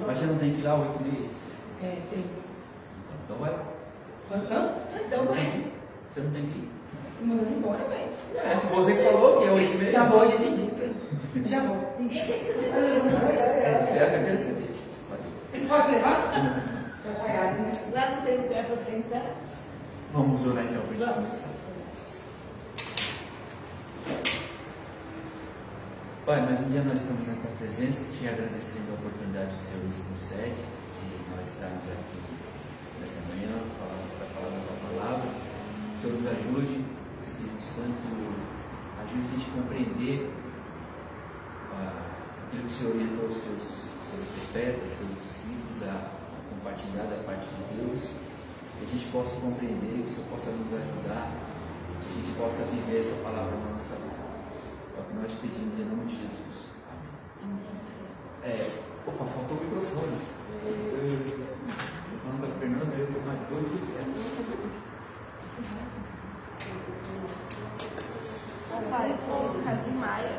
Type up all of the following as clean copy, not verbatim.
Mas você não tem que ir lá 8h30? Tem. Então vai. Então vai. Você não tem que ir. Tô mandando embora, velho. Se você que falou que é 8h30. Tá bom, já entendi. Já vou. Ninguém quer que você leve. É a cadeira você deixa. Pode levar? Lá não tem lugar para sentar. Vamos orar então para a gente começar. Pai, mais um dia nós estamos na tua presença, te agradecendo a oportunidade que o Senhor nos concede, de nós estarmos aqui nessa manhã para falar da tua palavra. O Senhor nos ajude, o Espírito Santo ajude a gente a compreender aquilo que o Senhor orientou os seus profetas, seus discípulos a compartilhar da parte de Deus, que a gente possa compreender, que o Senhor possa nos ajudar, que a gente possa viver essa palavra na nossa vida. É o que nós pedimos em nome de Jesus. Amém. Opa, faltou o microfone. Falando da Fernanda, eu estou mais doido do que é. Rapaz, o Casim Maia.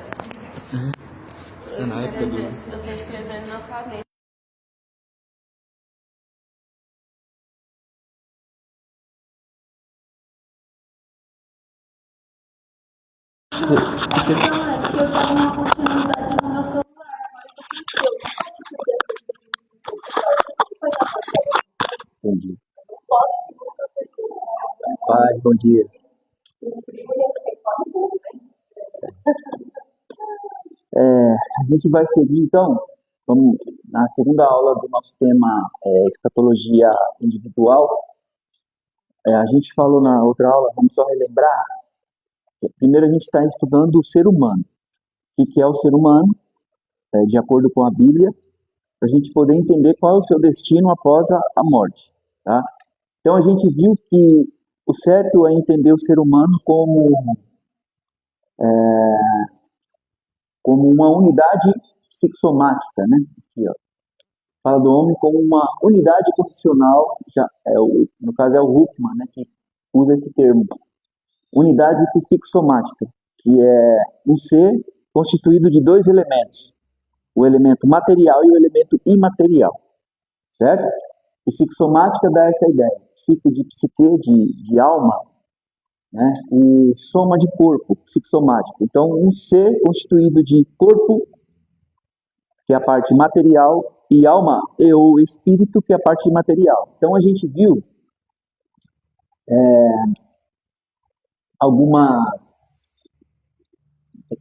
Na época do... Eu estou escrevendo na caneta. Não, é porque eu tava uma oportunidade no meu celular, Entendi. Paz, bom dia. A gente vai seguir, então, vamos, na segunda aula do nosso tema escatologia individual. A gente falou na outra aula, vamos só relembrar. Primeiro a gente está estudando o ser humano. O que é o ser humano, de acordo com a Bíblia, para a gente poder entender qual é o seu destino após a morte. Tá? Então a gente viu que o certo é entender o ser humano como uma unidade psicossomática, né? Aqui, ó. Fala do homem como uma unidade condicional, no caso é o Huckman, né, que usa esse termo. Unidade psicossomática, que é um ser constituído de dois elementos, o elemento material e o elemento imaterial, certo? Psicossomática dá essa ideia, psico de psique, de alma, né? E soma de corpo, psicossomático. Então, um ser constituído de corpo, que é a parte material, e alma e ou espírito, que é a parte imaterial. Então, a gente viu algumas...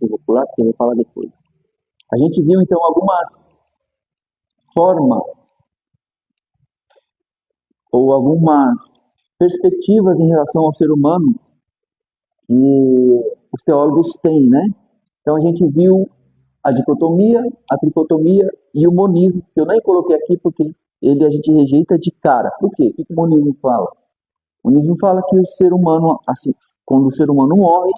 Eu vou pular, porque eu vou falar depois. A gente viu, então, algumas formas ou algumas perspectivas em relação ao ser humano que os teólogos têm, né? Então, a gente viu a dicotomia, a tricotomia e o monismo, que eu nem coloquei aqui porque a gente rejeita de cara. Por quê? O que o monismo fala? O monismo fala que o ser humano, assim, quando o ser humano morre,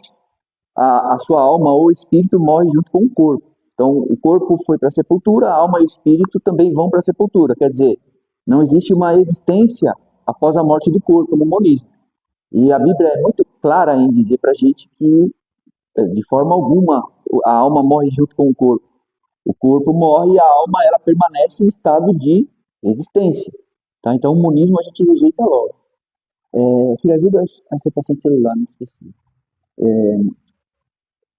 a sua alma ou espírito morre junto com o corpo. Então, o corpo foi para a sepultura, a alma e o espírito também vão para a sepultura. Quer dizer, não existe uma existência após a morte do corpo, no monismo. E a Bíblia é muito clara em dizer para a gente que, de forma alguma, a alma morre junto com o corpo. O corpo morre e a alma ela permanece em estado de existência. Tá? Então, o monismo a gente rejeita logo. Filha, ajuda a ser sem celular, não esqueci.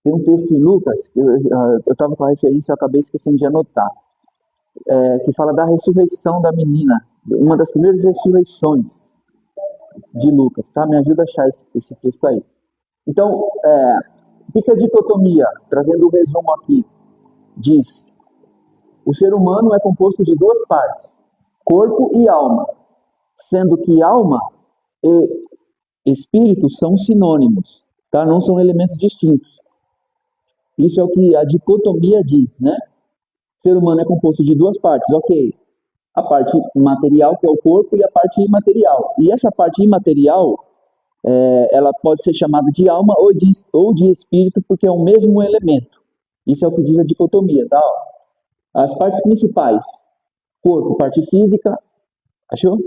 Tem um texto em Lucas, que eu estava com a referência, eu acabei esquecendo de anotar, que fala da ressurreição da menina, uma das primeiras ressurreições de Lucas, tá? Me ajuda a achar esse texto aí. Então, o que é a dicotomia? Trazendo um resumo aqui, diz, o ser humano é composto de duas partes, corpo e alma, sendo que alma e espírito são sinônimos, tá? Não são elementos distintos. Isso é o que a dicotomia diz, né? O ser humano é composto de duas partes, ok. A parte material, que é o corpo, e a parte imaterial. E essa parte imaterial, ela pode ser chamada de alma ou de espírito, porque é o mesmo elemento. Isso é o que diz a dicotomia, tá? As partes principais, corpo, parte física, achou?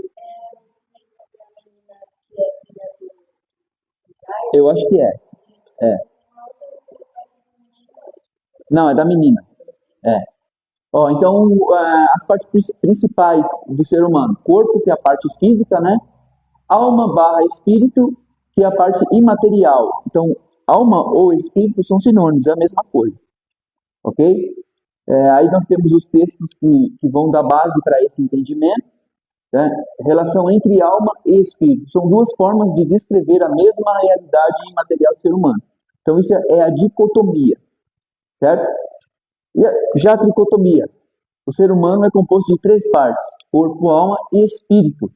Eu acho que é. Não, é da menina. Ó, então, as partes principais do ser humano: corpo, que é a parte física, né? Alma barra espírito, que é a parte imaterial. Então, alma ou espírito são sinônimos, é a mesma coisa. Ok? Aí nós temos os textos que vão dar base para esse entendimento. Né? Relação entre alma e espírito. São duas formas de descrever a mesma realidade imaterial do ser humano. Então, isso é a dicotomia. Certo? E já a tricotomia. O ser humano é composto de 3 partes: corpo, alma e espírito.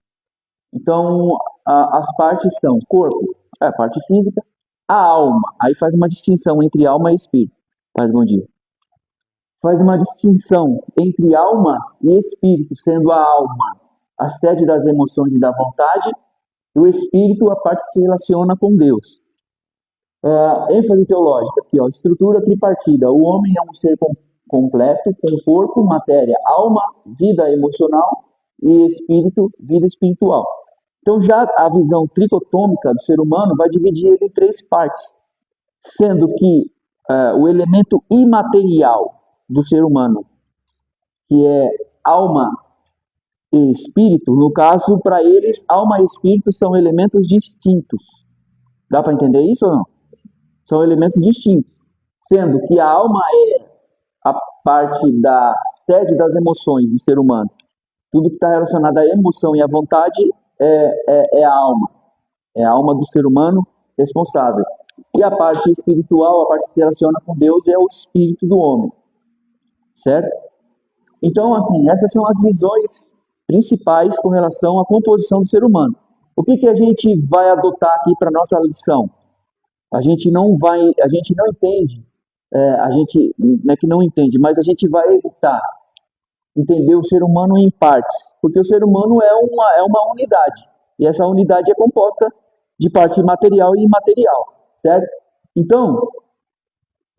Então, as partes são corpo, a parte física, a alma. Aí faz uma distinção entre alma e espírito. Faz bom dia. Faz uma distinção entre alma e espírito, sendo a alma a sede das emoções e da vontade, e o espírito a parte que se relaciona com Deus. ênfase teológica aqui, ó, estrutura tripartida. O homem é um ser completo, com corpo, matéria, alma, vida emocional e espírito, vida espiritual. Então já a visão tritotômica do ser humano vai dividir ele em 3 partes, sendo que o elemento imaterial do ser humano, que é alma e espírito, no caso, para eles, alma e espírito são elementos distintos. Dá para entender isso ou não? São elementos distintos, sendo que a alma é a parte da sede das emoções do ser humano. Tudo que está relacionado à emoção e à vontade é a alma. É a alma do ser humano responsável. E a parte espiritual, a parte que se relaciona com Deus, é o espírito do homem. Certo? Então, assim, essas são as visões principais com relação à composição do ser humano. O que a gente vai adotar aqui para nossa lição? A gente não entende, não é que não entende, mas a gente vai evitar entender o ser humano em partes, porque o ser humano é uma unidade, e essa unidade é composta de parte material e imaterial, certo? Então,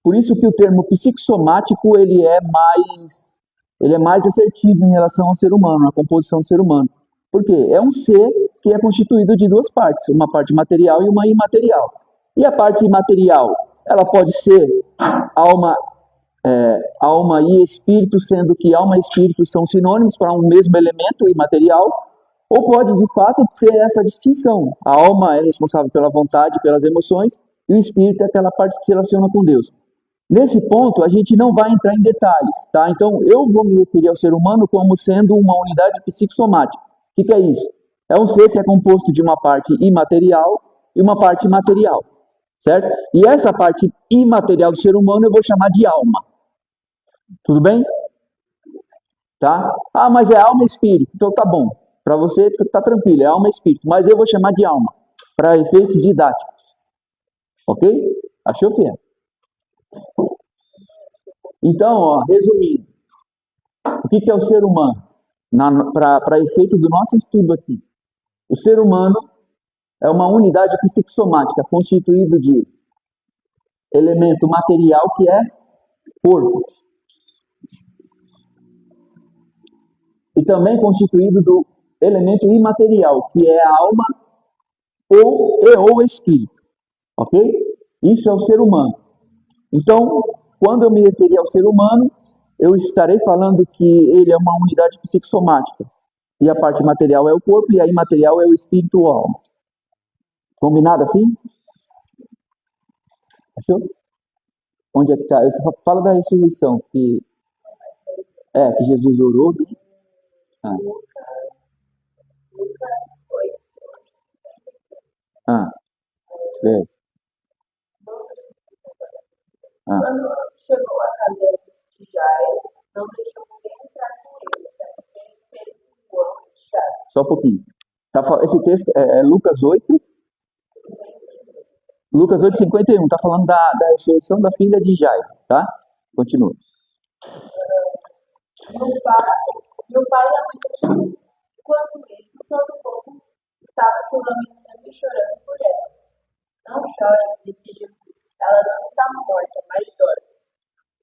por isso que o termo psicossomático ele é mais assertivo em relação ao ser humano, à composição do ser humano. Por quê? É um ser que é constituído de 2 partes, uma parte material e uma imaterial. E a parte imaterial, ela pode ser alma e espírito, sendo que alma e espírito são sinônimos para um mesmo elemento imaterial, ou pode, de fato, ter essa distinção. A alma é responsável pela vontade, pelas emoções, e o espírito é aquela parte que se relaciona com Deus. Nesse ponto, a gente não vai entrar em detalhes, tá? Então, eu vou me referir ao ser humano como sendo uma unidade psicossomática. O que é isso? É um ser que é composto de uma parte imaterial e uma parte material, certo? E essa parte imaterial do ser humano eu vou chamar de alma. Tudo bem? Tá? Ah, mas é alma e espírito. Então tá bom. Para você tá tranquilo, é alma e espírito. Mas eu vou chamar de alma, para efeitos didáticos. Ok? Achou, Fia? Então, ó, resumindo, o que é o ser humano? Para efeito do nosso estudo aqui, o ser humano é uma unidade psicossomática constituída de elemento material que é corpo, e também constituído do elemento imaterial que é a alma ou espírito, ok? Isso é o ser humano. Então, quando eu me referir ao ser humano, eu estarei falando que ele é uma unidade psicossomática. E a parte material é o corpo e a imaterial é o espírito ou alma. Combinado assim? Achou? Onde é que está? Você fala da ressurreição, que Jesus orou. Né? É. Quando chegou a casa de Jairo, não deixou ninguém entrar com ele, porque ele fez o ano de Jairo. Só um pouquinho. Esse texto é Lucas 8. Lucas 8:51, está falando da ressurreição da filha de Jairo, tá? Continua. Meu pai e a mãe deixou. Enquanto isso, todo o povo estava se lamentando e chorando por ela. Não chore, disse Jesus. Ela não está morta, mas dorme.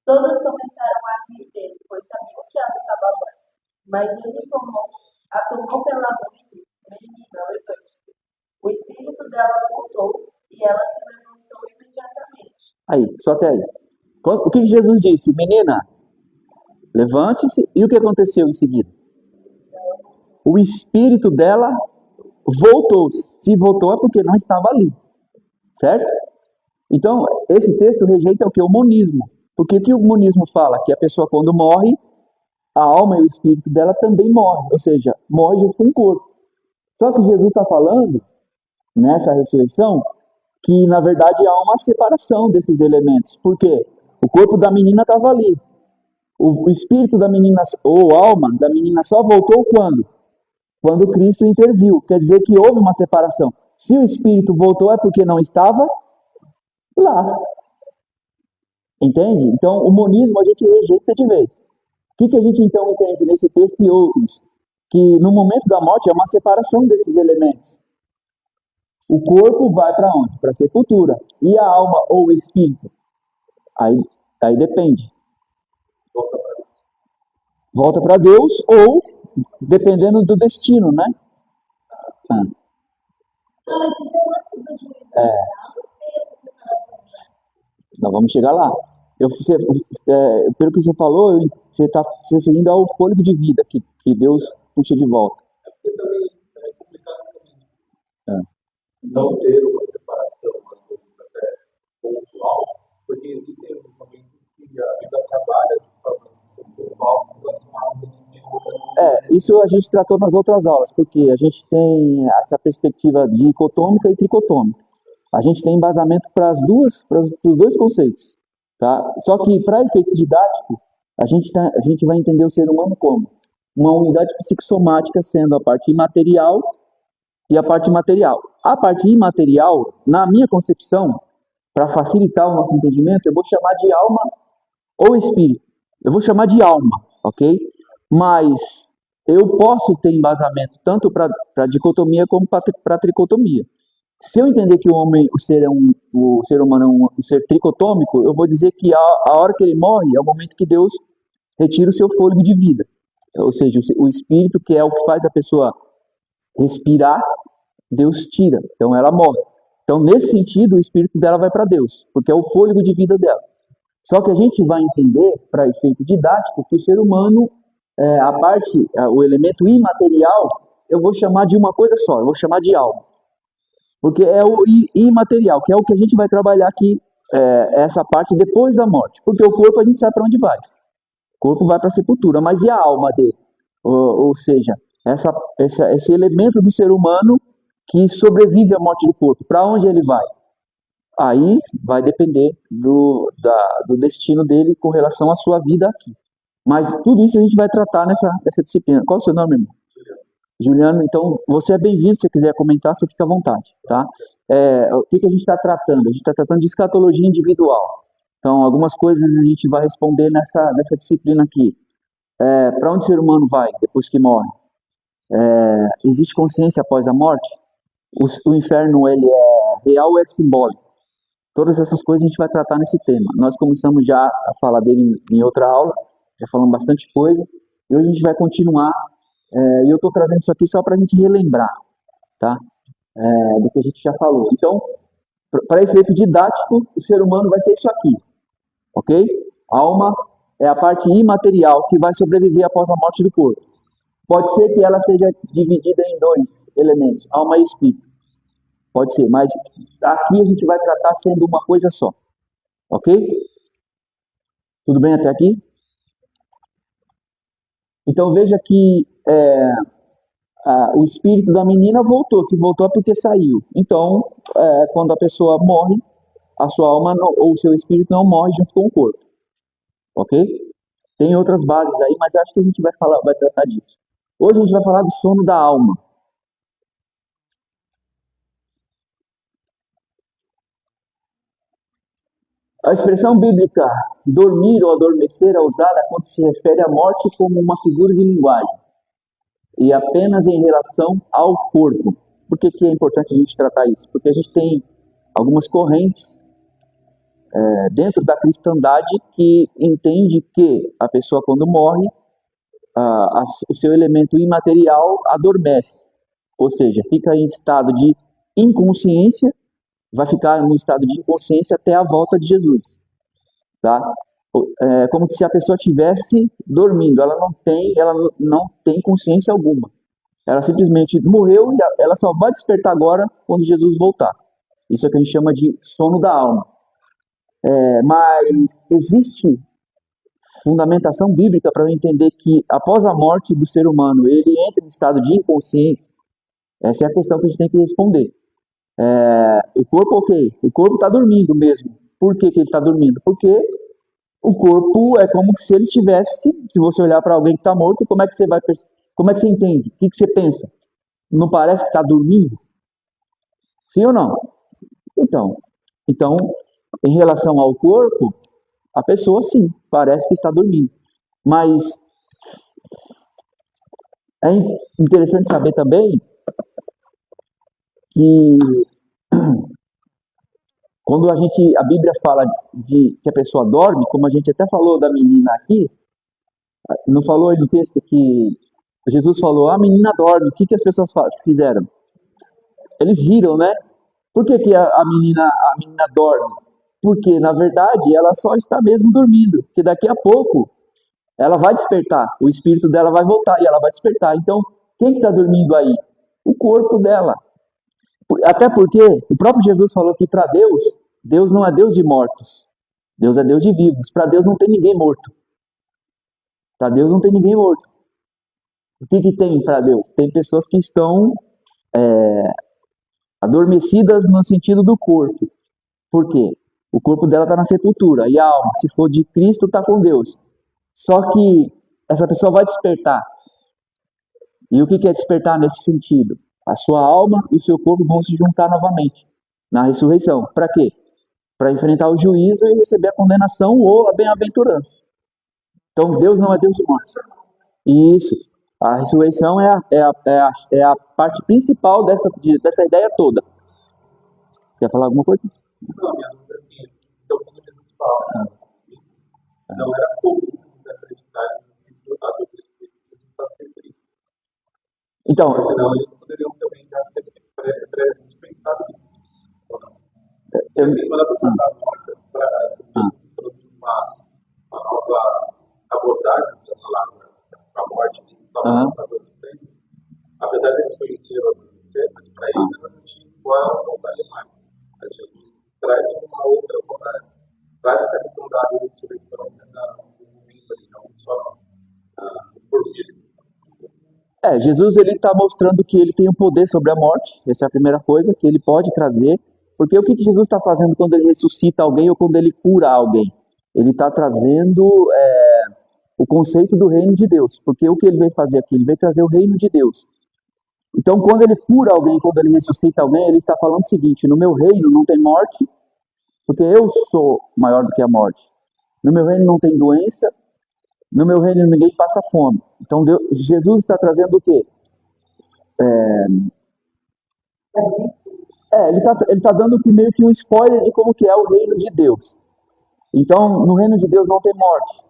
Todos começaram a rir dele, pois sabiam que ela estava morta. Mas ele a tomou pela mão e disse: Menina, levante-se. O espírito dela voltou e ela se levantou imediatamente. Aí, só até aí. O que Jesus disse? Menina, levante-se. E o que aconteceu em seguida? O espírito dela voltou. Se voltou é porque não estava ali, certo? Então, esse texto rejeita o que? O monismo. Porque o que o monismo fala? Que a pessoa, quando morre, a alma e o espírito dela também morrem, ou seja, morre junto com o corpo. Só que Jesus está falando, nessa ressurreição, que na verdade há uma separação desses elementos. Por quê? O corpo da menina estava ali. O espírito da menina, ou a alma da menina, só voltou quando? Quando Cristo interviu. Quer dizer que houve uma separação. Se o espírito voltou é porque não estava lá. Entende? Então, o monismo a gente rejeita de vez. O que a gente então entende nesse texto e outros? Que no momento da morte é uma separação desses elementos. O corpo vai para onde? Para a sepultura. E a alma ou o espírito? Aí depende. Volta para Deus ou dependendo do destino, né? Nós vamos chegar lá. Pelo que você falou, você está se referindo ao fôlego de vida que Deus puxa de volta. Não ter uma separação, até pontual, porque existem momentos que a vida trabalha de forma pontual, Isso a gente tratou nas outras aulas, porque a gente tem essa perspectiva dicotômica e tricotômica. A gente tem embasamento para os dois conceitos, tá? Só que para efeitos didáticos, a gente vai entender o ser humano como uma unidade psicossomática, sendo a parte imaterial e a parte material. A parte imaterial, na minha concepção, para facilitar o nosso entendimento, eu vou chamar de alma ou espírito. Eu vou chamar de alma, ok? Mas eu posso ter embasamento tanto para dicotomia como para tricotomia. Se eu entender que o ser humano é um ser tricotômico, eu vou dizer que a hora que ele morre é o momento que Deus retira o seu fôlego de vida. Ou seja, o espírito, que é o que faz a pessoa respirar, Deus tira. Então ela morre. Então, nesse sentido, o espírito dela vai para Deus, porque é o fôlego de vida dela. Só que a gente vai entender, para efeito didático, que o ser humano, o elemento imaterial, eu vou chamar de uma coisa só, eu vou chamar de alma. Porque é o imaterial, que é o que a gente vai trabalhar aqui, essa parte depois da morte. Porque o corpo a gente sabe para onde vai. O corpo vai para a sepultura, mas e a alma dele? Ou seja, esse elemento do ser humano que sobrevive à morte do corpo, para onde ele vai? Aí vai depender do destino dele com relação à sua vida aqui. Mas tudo isso a gente vai tratar nessa disciplina. Qual é o seu nome, irmão? Juliano, então você é bem-vindo. Se você quiser comentar, você fica à vontade, tá? O que a gente está tratando? A gente está tratando de escatologia individual. Então, algumas coisas a gente vai responder nessa disciplina aqui. Para onde o ser humano vai depois que morre? Existe consciência após a morte? O inferno, ele é real ou é simbólico? Todas essas coisas a gente vai tratar nesse tema. Nós começamos já a falar dele em outra aula, já falamos bastante coisa, e hoje a gente vai continuar. E eu estou trazendo isso aqui só para a gente relembrar, tá? Do que a gente já falou. Então, para efeito didático, o ser humano vai ser isso aqui, ok? A alma é a parte imaterial que vai sobreviver após a morte do corpo. Pode ser que ela seja dividida em dois elementos, alma e espírito. Pode ser, mas aqui a gente vai tratar sendo uma coisa só, ok? Tudo bem até aqui? Então veja que o espírito da menina voltou. Se voltou é porque saiu. Então, quando a pessoa morre, a sua alma ou o seu espírito não morre junto com o corpo. Ok? Tem outras bases aí, mas acho que a gente vai tratar disso. Hoje a gente vai falar do sono da alma. A expressão bíblica dormir ou adormecer é usada quando se refere à morte como uma figura de linguagem e apenas em relação ao corpo. Por que é importante a gente tratar isso? Porque a gente tem algumas correntes dentro da cristandade que entende que a pessoa, quando morre, o seu elemento imaterial adormece, ou seja, fica em estado de inconsciência, vai ficar no estado de inconsciência até a volta de Jesus, tá? É como se a pessoa estivesse dormindo. Ela não tem consciência alguma. Ela simplesmente morreu e ela só vai despertar agora quando Jesus voltar. Isso é o que a gente chama de sono da alma. Mas existe fundamentação bíblica para eu entender que após a morte do ser humano, ele entra em estado de inconsciência. Essa é a questão que a gente tem que responder. O corpo, ok, o corpo está dormindo mesmo. Por que ele está dormindo? Porque o corpo é como se ele estivesse, se você olhar para alguém que está morto, como é que você entende? O que você pensa? Não parece que está dormindo? Sim ou não? Então, em relação ao corpo, a pessoa sim, parece que está dormindo. Mas é interessante saber também que quando a Bíblia fala de que a pessoa dorme, como a gente até falou da menina aqui, não falou aí no texto que Jesus falou, a menina dorme, o que as pessoas fizeram? Eles riram, né? Por que a menina dorme? Porque, na verdade, ela só está mesmo dormindo, porque daqui a pouco ela vai despertar, o espírito dela vai voltar e ela vai despertar. Então, quem que está dormindo aí? O corpo dela. Até porque o próprio Jesus falou que para Deus não é Deus de mortos, Deus é Deus de vivos. Para Deus não tem ninguém morto. Para Deus não tem ninguém morto. O que tem para Deus? Tem pessoas que estão adormecidas no sentido do corpo. Por quê? O corpo dela está na sepultura e a alma, se for de Cristo, está com Deus. Só que essa pessoa vai despertar. E o que é despertar nesse sentido? A sua alma e o seu corpo vão se juntar novamente na ressurreição. Para quê? Para enfrentar o juízo e receber a condenação ou a bem-aventurança. Então Deus não é Deus de morte. Isso. A ressurreição é a parte principal dessa ideia toda. Quer falar alguma coisa? Não, minha dúvida é assim, então quando Jesus fala, não era comum acreditar no resultado do Espírito está sempre. Então, Senão eles poderiam também já ter previamente pensado nisso. Quando a pessoa está morta, para produzir uma nova abordagem da palavra para a morte, apesar de eles conhecerem o adormecer, mas para eles ela não tinha igual não vale mais. Mas Jesus traz uma outra, traz essa questão da ressurreição do momento ali, não só por vida. Jesus ele está mostrando que ele tem o poder sobre a morte. Essa é a primeira coisa que ele pode trazer. Porque o que Jesus está fazendo quando ele ressuscita alguém ou quando ele cura alguém? Ele está trazendo o conceito do reino de Deus. Porque o que ele veio fazer aqui? Ele veio trazer o reino de Deus. Então, quando ele cura alguém, quando ele ressuscita alguém, ele está falando o seguinte: no meu reino não tem morte, porque eu sou maior do que a morte. No meu reino não tem doença, no meu reino ninguém passa fome. Então, Jesus está trazendo o quê? Ele tá dando meio que um spoiler de como que é o reino de Deus. Então, no reino de Deus não tem morte.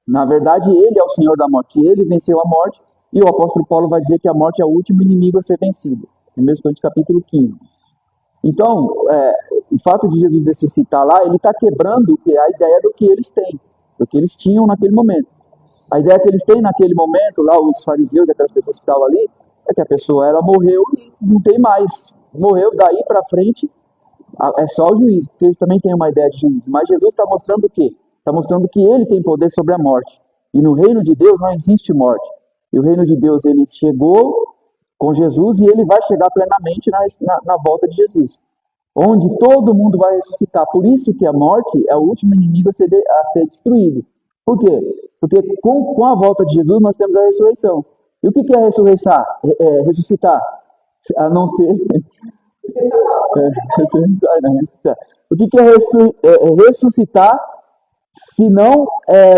Na verdade, ele é o Senhor da morte. Ele venceu a morte. E o apóstolo Paulo vai dizer que a morte é o último inimigo a ser vencido. No 1 Coríntios capítulo 15. Então, o fato de Jesus ressuscitar lá, ele está quebrando a ideia do que eles têm. Do que eles tinham naquele momento. A ideia que eles têm naquele momento, lá os fariseus e aquelas pessoas que estavam ali, é que a pessoa ela morreu e não tem mais. Morreu daí para frente, é só o juízo, porque eles também têm uma ideia de juízo. Mas Jesus está mostrando o quê? Está mostrando que ele tem poder sobre a morte. E no reino de Deus não existe morte. E o reino de Deus ele chegou com Jesus e ele vai chegar plenamente na volta de Jesus. Onde todo mundo vai ressuscitar. Por isso que a morte é o último inimigo a ser destruído. Por quê? Porque com a volta de Jesus nós temos a ressurreição. E o que é ressurreição? Ressuscitar? A não ser... ressuscitar. O que é ressuscitar se não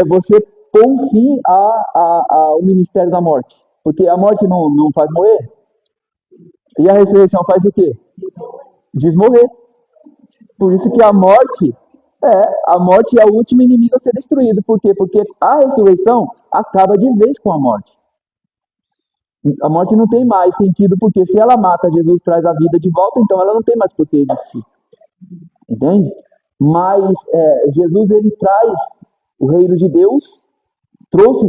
você pôr um fim ao ministério da morte? Porque a morte não faz morrer. E a ressurreição faz o quê? Desmorrer. Por isso que a morte é o último inimigo a ser destruído. Por quê? Porque a ressurreição acaba de vez com a morte. A morte não tem mais sentido, porque se ela mata, Jesus traz a vida de volta, então ela não tem mais por que existir. Entende? Mas Jesus ele traz O reino de Deus trouxe,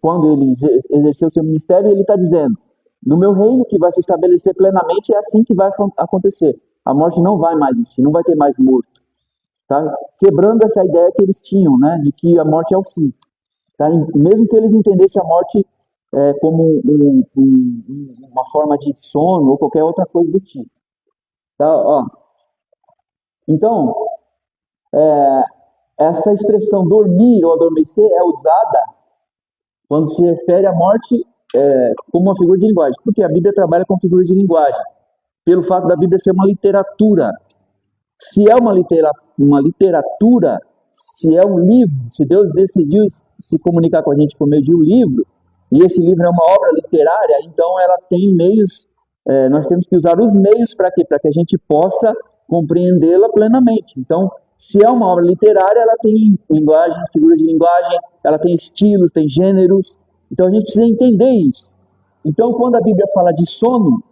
quando ele exerceu seu ministério, ele está dizendo, no meu reino que vai se estabelecer plenamente, é assim que vai acontecer. A morte não vai mais existir, não vai ter mais morto. Tá? Quebrando essa ideia que eles tinham, né, de que a morte é o fim. Tá? Mesmo que eles entendessem a morte como uma forma de sono ou qualquer outra coisa do tipo. Tá? Ó. Então, essa expressão dormir ou adormecer é usada quando se refere à morte como uma figura de linguagem. Porque a Bíblia trabalha com figuras de linguagem. Pelo fato da Bíblia ser uma literatura. Se é uma literatura, se é um livro, se Deus decidiu se comunicar com a gente por meio de um livro, e esse livro é uma obra literária, então ela tem meios, nós temos que usar os meios para quê? Para que a gente possa compreendê-la plenamente. Então, se é uma obra literária, ela tem linguagem, figuras de linguagem, ela tem estilos, tem gêneros, então a gente precisa entender isso. Então, quando a Bíblia fala de sono,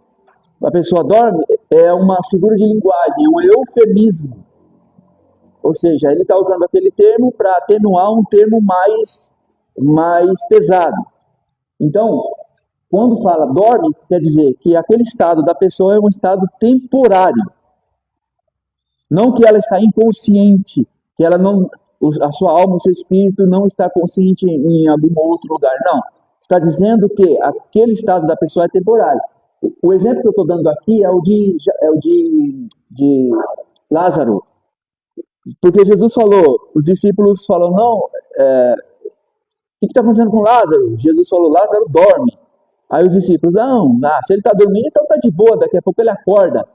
a pessoa dorme, é uma figura de linguagem, é um eufemismo. Ou seja, ele está usando aquele termo para atenuar um termo mais pesado. Então, quando fala dorme, quer dizer que aquele estado da pessoa é um estado temporário. Não que ela está inconsciente, que ela não, a sua alma, o seu espírito não está consciente em algum outro lugar. Não. Está dizendo que aquele estado da pessoa é temporário. O exemplo que eu estou dando aqui é o de Lázaro. Porque Jesus falou, os discípulos falaram, não, o que está acontecendo com Lázaro? Jesus falou, Lázaro dorme. Aí os discípulos, não, se ele está dormindo, então está de boa, daqui a pouco ele acorda.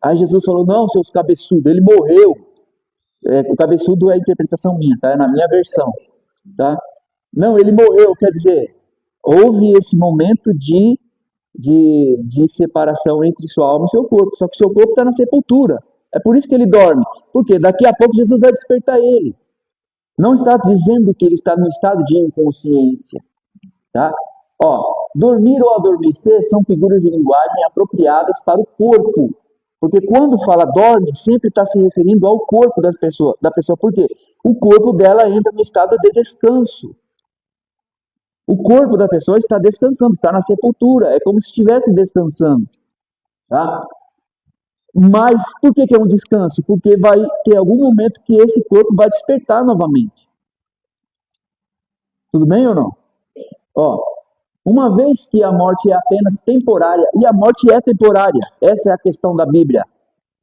Aí Jesus falou, não, seus cabeçudos, ele morreu. O cabeçudo é a interpretação minha, tá? É na minha versão. Tá? Não, ele morreu, quer dizer, houve esse momento de separação entre sua alma e seu corpo. Só que seu corpo está na sepultura. É por isso que ele dorme. Porque daqui a pouco Jesus vai despertar ele. Não está dizendo que ele está no estado de inconsciência. Tá? Dormir ou adormecer são figuras de linguagem apropriadas para o corpo. Porque quando fala dorme, sempre está se referindo ao corpo da pessoa. Por quê? O corpo dela entra no estado de descanso. O corpo da pessoa está descansando, está na sepultura. É como se estivesse descansando. Tá? Mas por que é um descanso? Porque vai ter algum momento que esse corpo vai despertar novamente. Tudo bem ou não? Uma vez que a morte é apenas temporária, e a morte é temporária, essa é a questão da Bíblia.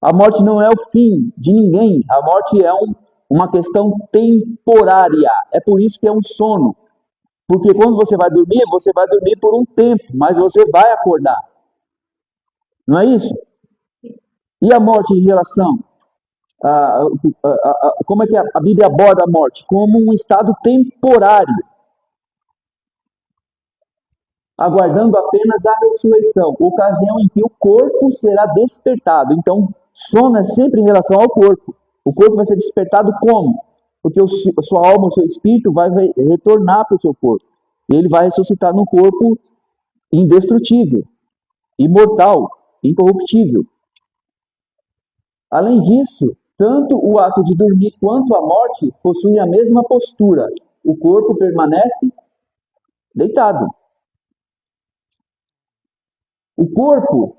A morte não é o fim de ninguém, a morte é uma questão temporária. É por isso que é um sono. Porque quando você vai dormir por um tempo, mas você vai acordar. Não é isso? E a morte em relação como é que a Bíblia aborda a morte? Como um estado temporário, aguardando apenas a ressurreição, ocasião em que o corpo será despertado. Então, sono é sempre em relação ao corpo. O corpo vai ser despertado como? Porque a sua alma, o seu espírito vai retornar para o seu corpo. E ele vai ressuscitar num corpo indestrutível, imortal, incorruptível. Além disso, tanto o ato de dormir quanto a morte possuem a mesma postura. O corpo permanece deitado. O corpo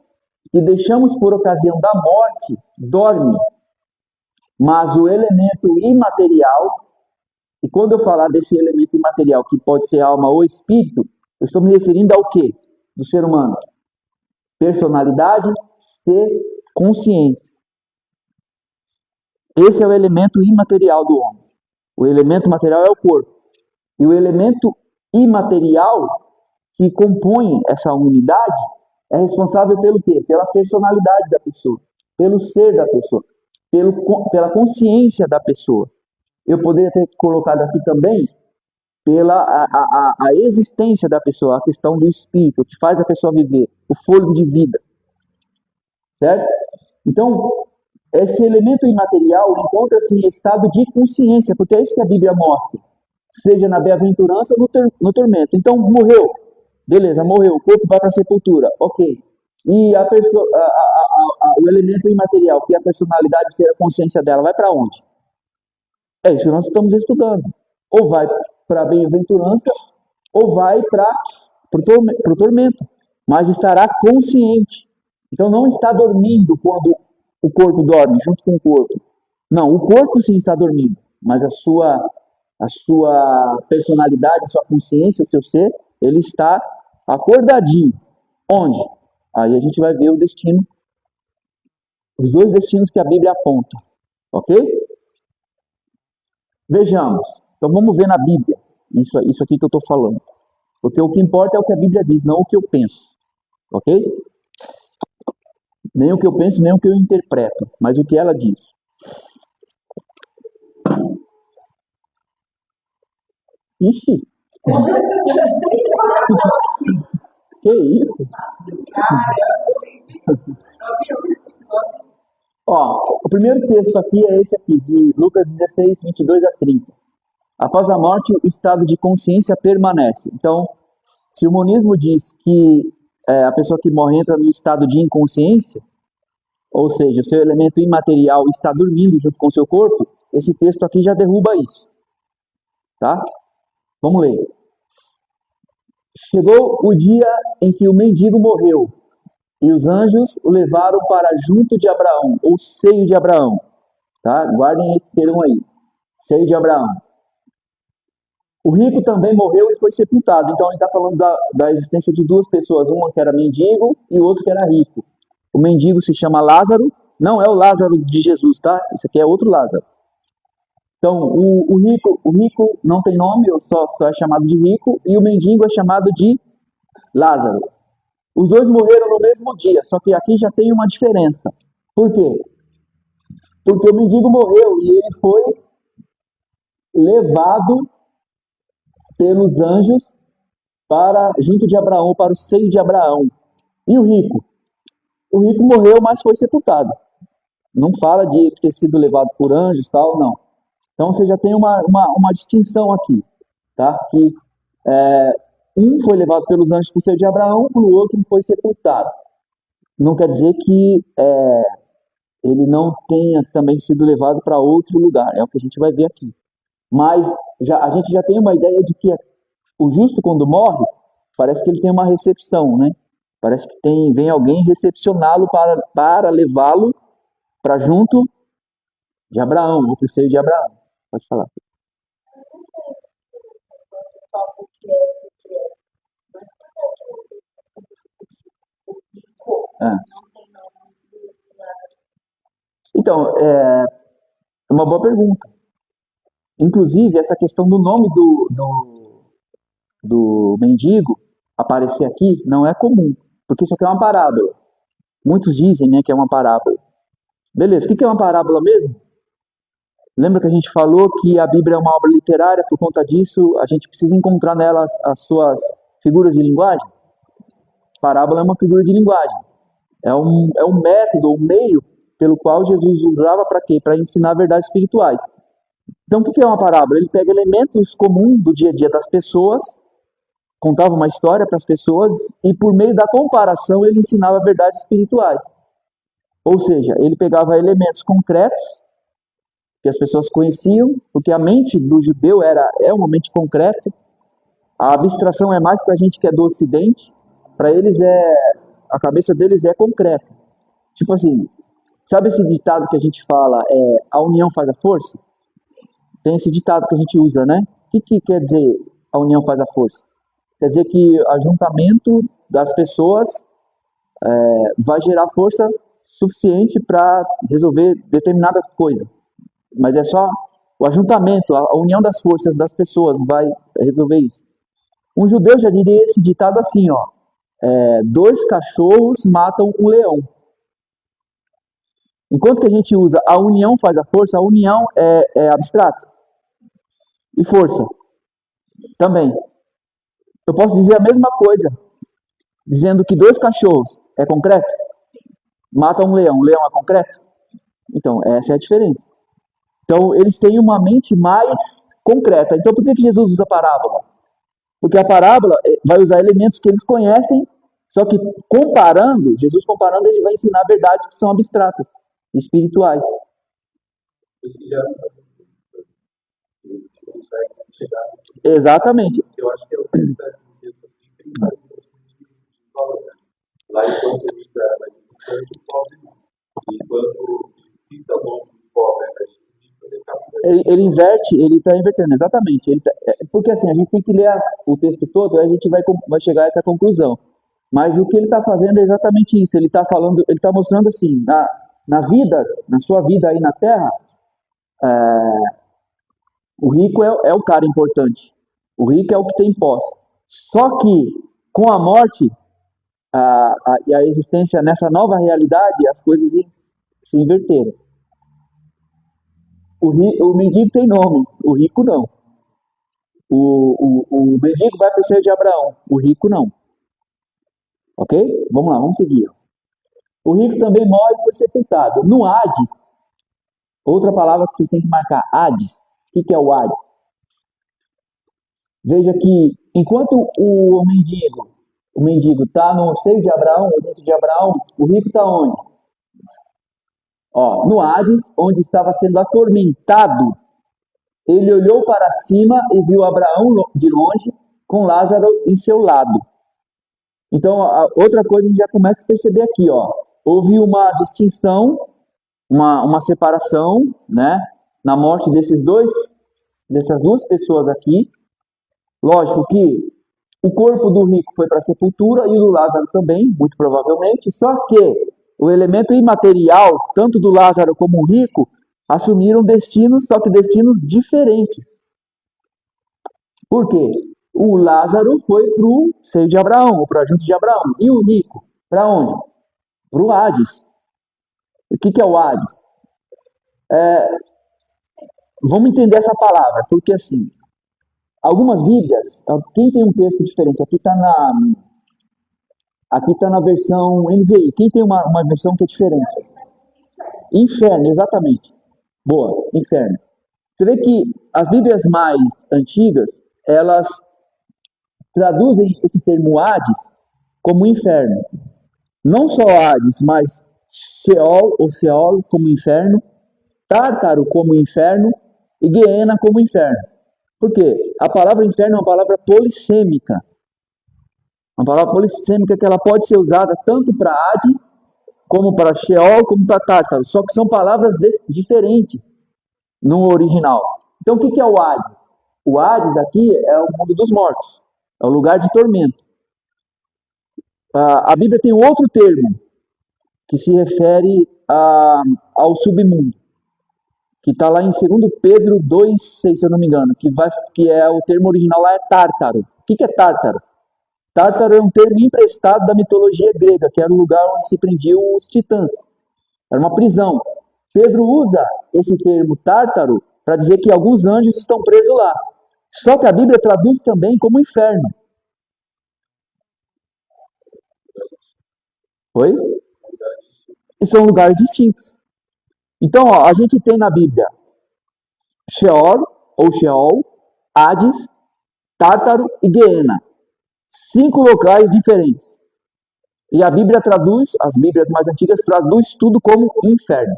que deixamos por ocasião da morte dorme, mas o elemento imaterial, e quando eu falar desse elemento imaterial, que pode ser alma ou espírito, eu estou me referindo ao quê? Do ser humano? Personalidade, ser, consciência. Esse é o elemento imaterial do homem. O elemento material é o corpo. E o elemento imaterial que compõe essa unidade é responsável pelo quê? Pela personalidade da pessoa, pelo ser da pessoa, pela consciência da pessoa. Eu poderia ter colocado aqui também pela a existência da pessoa, a questão do espírito, que faz a pessoa viver, o fôlego de vida. Certo? Então, esse elemento imaterial encontra-se em estado de consciência, porque é isso que a Bíblia mostra, seja na bem-aventurança ou no tormento. Então, morreu. Beleza, morreu. O corpo vai para a sepultura. Ok. E a pessoa, o elemento imaterial, que é a personalidade, ser a consciência dela, vai para onde? É isso que nós estamos estudando. Ou vai para a bem-aventurança, ou vai para o tormento. Mas estará consciente. Então não está dormindo quando o corpo dorme, junto com o corpo. Não, o corpo sim está dormindo, mas a sua personalidade, a sua consciência, o seu ser, ele está acordadinho. Onde? Aí a gente vai ver o destino, os dois destinos que a Bíblia aponta. Ok? Vejamos. Então vamos ver na Bíblia isso aqui que eu estou falando. Porque o que importa é o que a Bíblia diz, não o que eu penso. Ok? Nem o que eu penso, nem o que eu interpreto, mas o que ela diz. Ixi! Que isso? Ó, o primeiro texto aqui é esse aqui, de Lucas 16, 22 a 30. Após a morte, o estado de consciência permanece. Então, se o monismo diz que a pessoa que morre entra no estado de inconsciência, ou seja, o seu elemento imaterial está dormindo junto com o seu corpo, esse texto aqui já derruba isso. Tá? Vamos ler. Chegou o dia em que o mendigo morreu, e os anjos o levaram para junto de Abraão, ou seio de Abraão. Tá? Guardem esse termo aí. Seio de Abraão. O rico também morreu e foi sepultado. Então ele está falando da existência de duas pessoas, uma que era mendigo e o outro que era rico. O mendigo se chama Lázaro, não é o Lázaro de Jesus, tá? Isso aqui é outro Lázaro. Então, o rico não tem nome, só é chamado de rico, e o mendigo é chamado de Lázaro. Os dois morreram no mesmo dia, só que aqui já tem uma diferença. Por quê? Porque o mendigo morreu e ele foi levado pelos anjos para junto de Abraão, para o seio de Abraão. E o rico? O rico morreu, mas foi sepultado. Não fala de ter sido levado por anjos, tal, não. Então você já tem uma distinção aqui, tá? Que um foi levado pelos anjos para o seio de Abraão, o outro foi sepultado. Não quer dizer que ele não tenha também sido levado para outro lugar, é o que a gente vai ver aqui. Mas a gente já tem uma ideia de que o justo, quando morre, parece que ele tem uma recepção, né? Parece que vem alguém recepcioná-lo para levá-lo para junto de Abraão, ou para o seio de Abraão. Pode falar. Então, é uma boa pergunta. Inclusive, essa questão do nome do mendigo aparecer aqui não é comum, porque isso aqui é uma parábola. Muitos dizem, né, que é uma parábola. Beleza, o que é uma parábola mesmo? Lembra que a gente falou que a Bíblia é uma obra literária, por conta disso a gente precisa encontrar nela as suas figuras de linguagem? Parábola é uma figura de linguagem. É um método, um meio pelo qual Jesus usava para quê? Para ensinar verdades espirituais. Então, o que é uma parábola? Ele pega elementos comuns do dia a dia das pessoas, contava uma história para as pessoas e, por meio da comparação, ele ensinava verdades espirituais. Ou seja, ele pegava elementos concretos que as pessoas conheciam, porque a mente do judeu é uma mente concreta. A abstração é mais para a gente que é do Ocidente. Para eles a cabeça deles é concreta. Tipo assim, sabe esse ditado que a gente fala, a união faz a força? Tem esse ditado que a gente usa, né? O que quer dizer a união faz a força? Quer dizer que o ajuntamento das pessoas vai gerar força suficiente para resolver determinada coisa. Mas é só o ajuntamento, a união das forças das pessoas vai resolver isso. Um judeu já diria esse ditado assim, ó. 2 cachorros matam um leão. Enquanto que a gente usa a união faz a força, a união é abstrato. E força também. Eu posso dizer a mesma coisa, dizendo que 2 cachorros é concreto, matam um leão é concreto? Então, essa é a diferença. Então, eles têm uma mente mais concreta. Então, por que Jesus usa parábola? Porque a parábola vai usar elementos que eles conhecem, só que Jesus comparando, ele vai ensinar verdades que são abstratas, espirituais. Isso já consegue chegar. Exatamente. Eu acho que é o que está de valor. Lá enquanto ele era mais importante, o pobre não. E quando fica longe do pobre, ele está Ele inverte, ele está invertendo, exatamente. Porque assim, a gente tem que ler o texto todo, aí a gente vai chegar a essa conclusão. Mas o que ele está fazendo é exatamente isso. Ele está falando, ele está mostrando assim, na vida, na sua vida aí na Terra, o rico é o cara importante. O rico é o que tem posse. Só que com a morte e a existência nessa nova realidade, as coisas se inverteram. O mendigo tem nome, o rico não. O mendigo vai para o seio de Abraão, o rico não. Ok? Vamos lá, vamos seguir. O rico também morre e foi sepultado. No Hades, outra palavra que vocês têm que marcar, Hades. O que é o Hades? Veja que enquanto o mendigo está no seio de Abraão, ou dentro de Abraão, o rico está onde? Ó, no Hades, onde estava sendo atormentado, ele olhou para cima e viu Abraão de longe, com Lázaro em seu lado. Então, outra coisa a gente já começa a perceber aqui, ó. Houve uma distinção, uma separação, né, na morte dessas duas pessoas aqui. Lógico que o corpo do rico foi para a sepultura e o do Lázaro também, muito provavelmente, só que o elemento imaterial, tanto do Lázaro como o rico, assumiram destinos, só que destinos diferentes. Por quê? O Lázaro foi para o seio de Abraão, ou para junto de Abraão. E o rico, para onde? Para o Hades. O que é o Hades? Vamos entender essa palavra, porque assim, algumas Bíblias, quem tem um texto diferente, aqui está na versão NVI, quem tem uma versão que é diferente? Inferno, exatamente. Boa, inferno. Você vê que as Bíblias mais antigas, elas traduzem esse termo Hades como inferno. Não só Hades, mas Sheol ou Seol como inferno, Tártaro como inferno e Guiena como inferno. Por quê? A palavra inferno é uma palavra polissêmica. Uma palavra polissêmica que ela pode ser usada tanto para Hades, como para Sheol, como para Tártaro. Só que são palavras diferentes no original. Então o que é o Hades? O Hades aqui é o mundo dos mortos. É o lugar de tormento. A Bíblia tem outro termo que se refere ao submundo, que está lá em 2 Pedro 2,6, se eu não me engano, que é o termo original lá é Tártaro. O que é Tártaro? Tártaro é um termo emprestado da mitologia grega, que era o lugar onde se prendiam os titãs. Era uma prisão. Pedro usa esse termo Tártaro para dizer que alguns anjos estão presos lá. Só que a Bíblia traduz também como inferno. Oi? E são lugares distintos. Então, ó, a gente tem na Bíblia Sheol, ou Sheol, Hades, Tártaro e Guiena. 5 locais diferentes. E a Bíblia traduz, as Bíblias mais antigas traduz tudo como inferno.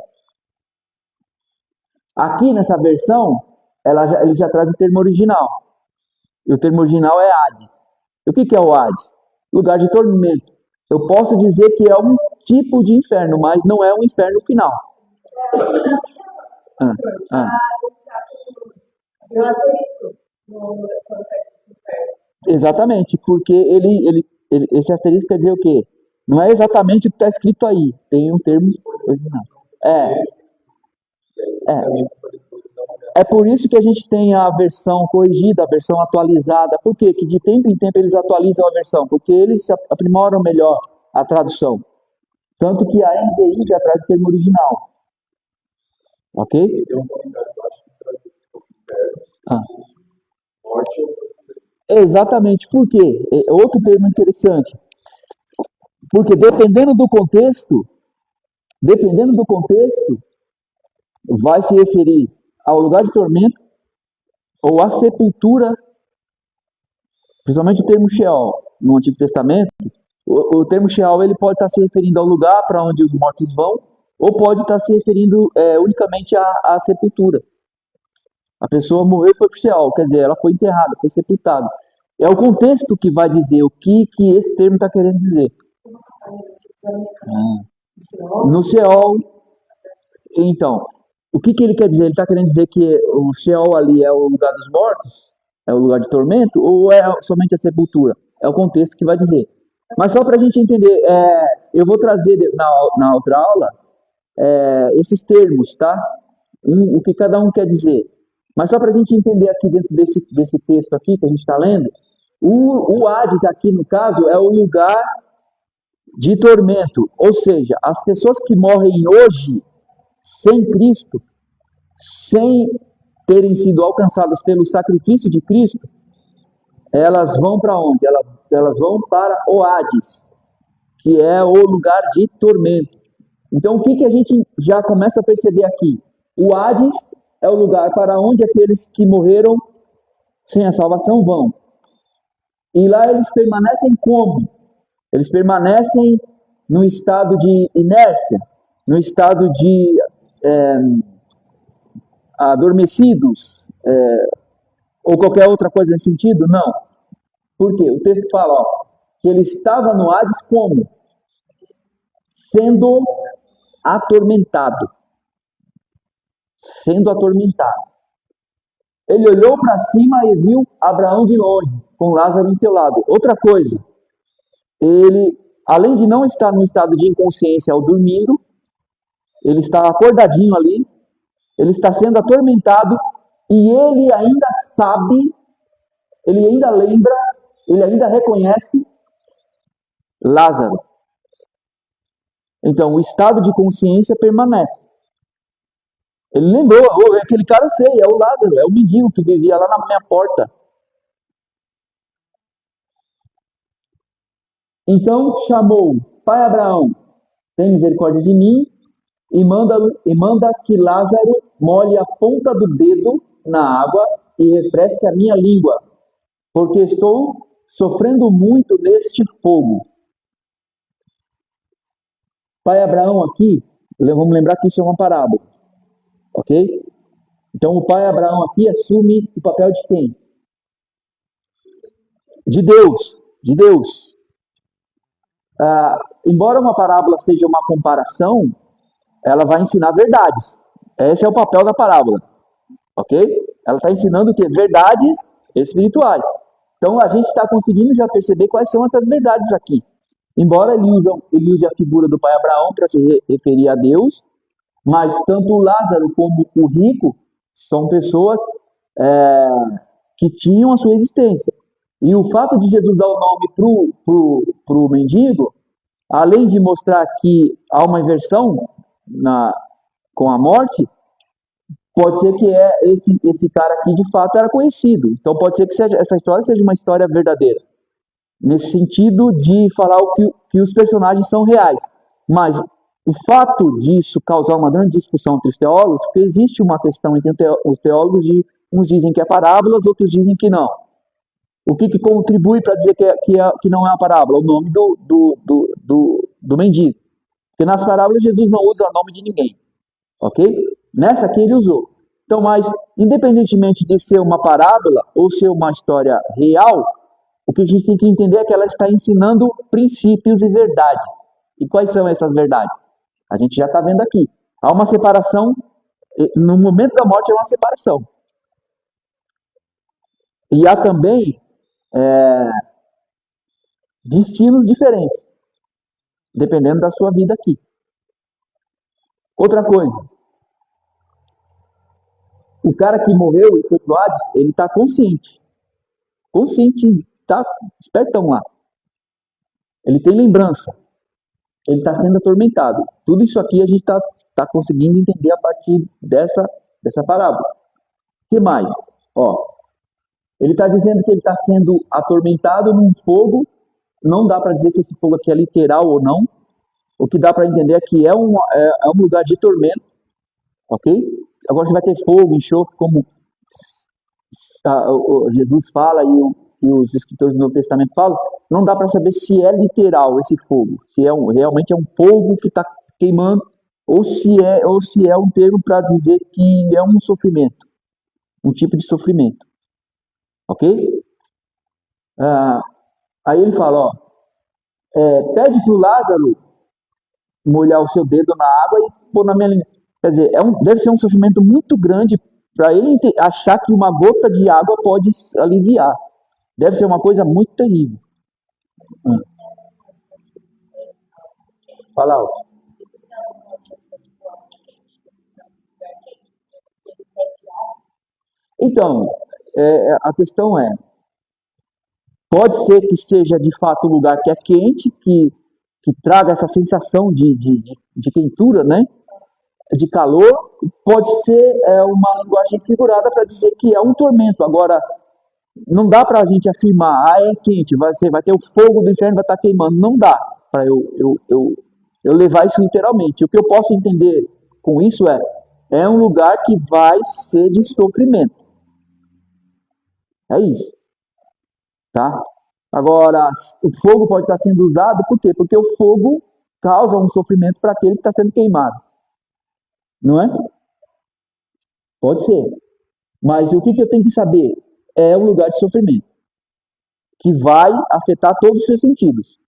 Aqui nessa versão, ele já traz o termo original. E o termo original é Hades. E o que é o Hades? Lugar de tormento. Eu posso dizer que é um tipo de inferno, mas não é um inferno final. Exatamente, porque esse asterisco quer dizer o quê? Não é exatamente o que está escrito aí. Tem um termo original. É por isso que a gente tem a versão corrigida, a versão atualizada. Por quê? Que de tempo em tempo eles atualizam a versão, porque eles aprimoram melhor a tradução. Tanto que a NVI já traz o termo original. Ok? Exatamente. Por quê? Outro termo interessante. Porque dependendo do contexto, vai se referir ao lugar de tormento ou à sepultura, principalmente o termo Sheol no Antigo Testamento. O termo Sheol ele pode estar se referindo ao lugar para onde os mortos vão, ou pode estar se referindo unicamente à sepultura. A pessoa morreu e foi para o Sheol, quer dizer, ela foi enterrada, foi sepultada. É o contexto que vai dizer o que esse termo está querendo dizer. No Sheol, então, o que ele quer dizer? Ele está querendo dizer que o Sheol ali é o lugar dos mortos? É o lugar de tormento? Ou é somente a sepultura? É o contexto que vai dizer. Mas só para a gente entender, eu vou trazer na outra aula esses termos, tá? O que cada um quer dizer. Mas só para a gente entender aqui dentro desse texto aqui que a gente está lendo, o Hades aqui no caso é o lugar de tormento. Ou seja, as pessoas que morrem hoje sem Cristo, sem terem sido alcançadas pelo sacrifício de Cristo, elas vão para onde? Elas vão para o Hades, que é o lugar de tormento. Então, o que a gente já começa a perceber aqui? O Hades é o lugar para onde aqueles que morreram sem a salvação vão. E lá eles permanecem como? Eles permanecem no estado de inércia, no estado de adormecidos, ou qualquer outra coisa nesse sentido? Não. Por quê? O texto fala que ele estava no Hades como? Sendo atormentado. Sendo atormentado. Ele olhou para cima e viu Abraão de longe, com Lázaro em seu lado. Outra coisa, ele, além de não estar no estado de inconsciência ao dormindo, ele está acordadinho ali, ele está sendo atormentado e ele ainda sabe, ele ainda lembra, ele ainda reconhece Lázaro. Então, o estado de consciência permanece. Ele lembrou, aquele cara eu sei, é o Lázaro, é o mendigo que vivia lá na minha porta. Então chamou, pai Abraão, tem misericórdia de mim, e manda que Lázaro molhe a ponta do dedo na água e refresque a minha língua, porque estou sofrendo muito neste fogo. Pai Abraão aqui, vamos lembrar que isso é uma parábola, ok? Então o pai Abraão aqui assume o papel de quem? De Deus. Embora uma parábola seja uma comparação, ela vai ensinar verdades. Esse é o papel da parábola, ok? Ela está ensinando o quê? Verdades espirituais. Então a gente está conseguindo já perceber quais são essas verdades aqui. Embora ele use a figura do pai Abraão para se referir a Deus, mas tanto o Lázaro como o rico são pessoas que tinham a sua existência. E o fato de Jesus dar o nome pro mendigo, além de mostrar que há uma inversão com a morte, pode ser que esse cara aqui de fato era conhecido. Então pode ser que essa história seja uma história verdadeira. Nesse sentido de falar que os personagens são reais. Mas o fato disso causar uma grande discussão entre os teólogos, porque existe uma questão entre os teólogos de uns dizem que é parábolas, outros dizem que não. O que contribui para dizer que não é uma parábola? O nome do mendigo. Porque nas parábolas Jesus não usa o nome de ninguém. Ok? Nessa aqui ele usou. Então, mas independentemente de ser uma parábola ou ser uma história real, o que a gente tem que entender é que ela está ensinando princípios e verdades. E quais são essas verdades? A gente já está vendo aqui. Há uma separação, no momento da morte é uma separação. E há também destinos diferentes, dependendo da sua vida aqui. Outra coisa, o cara que morreu e foi pro Hades, ele está consciente, está espertão lá. Ele tem lembrança, ele está sendo atormentado. Tudo isso aqui a gente está conseguindo entender a partir dessa parábola. O que mais? Ele está dizendo que ele está sendo atormentado num fogo. Não dá para dizer se esse fogo aqui é literal ou não. O que dá para entender é que é um lugar de tormento, ok? Agora você vai ter fogo, enxofre, como Jesus fala e os escritores do Novo Testamento falam. Não dá para saber se é literal esse fogo, se realmente é um fogo que está queimando, ou se é um termo para dizer que é um sofrimento. um tipo de sofrimento, ok? Aí ele fala, ó, pede para o Lázaro molhar o seu dedo na água e pôr na minha língua. Quer dizer, deve ser um sofrimento muito grande para ele achar que uma gota de água pode aliviar. Deve ser uma coisa muito terrível. Fala alto. Então, a questão pode ser que seja de fato um lugar que é quente, que traga essa sensação de quentura, né? De calor, pode ser uma linguagem figurada para dizer que é um tormento. Agora, não dá para a gente afirmar, é quente, vai ter o fogo do inferno, vai estar queimando. Não dá para eu levar isso literalmente. O que eu posso entender com isso é um lugar que vai ser de sofrimento. É isso. Tá? Agora, o fogo pode estar sendo usado, por quê? Porque o fogo causa um sofrimento para aquele que está sendo queimado. Não é? Pode ser. Mas o que eu tenho que saber? É um lugar de sofrimento, que vai afetar todos os seus sentidos.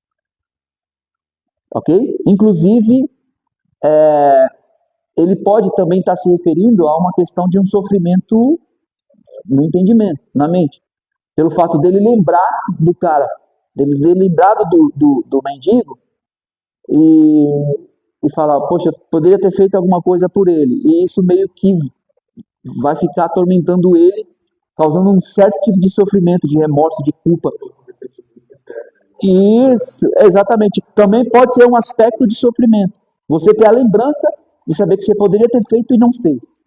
Ok? Inclusive, ele pode também estar se referindo a uma questão de um sofrimento no entendimento, na mente. Pelo fato dele lembrar do cara, dele lembrado do mendigo e falar, poxa, eu poderia ter feito alguma coisa por ele. E isso meio que vai ficar atormentando ele, causando um certo tipo de sofrimento, de remorso, de culpa. Isso, exatamente. Também pode ser um aspecto de sofrimento. Você ter a lembrança de saber que você poderia ter feito e não fez.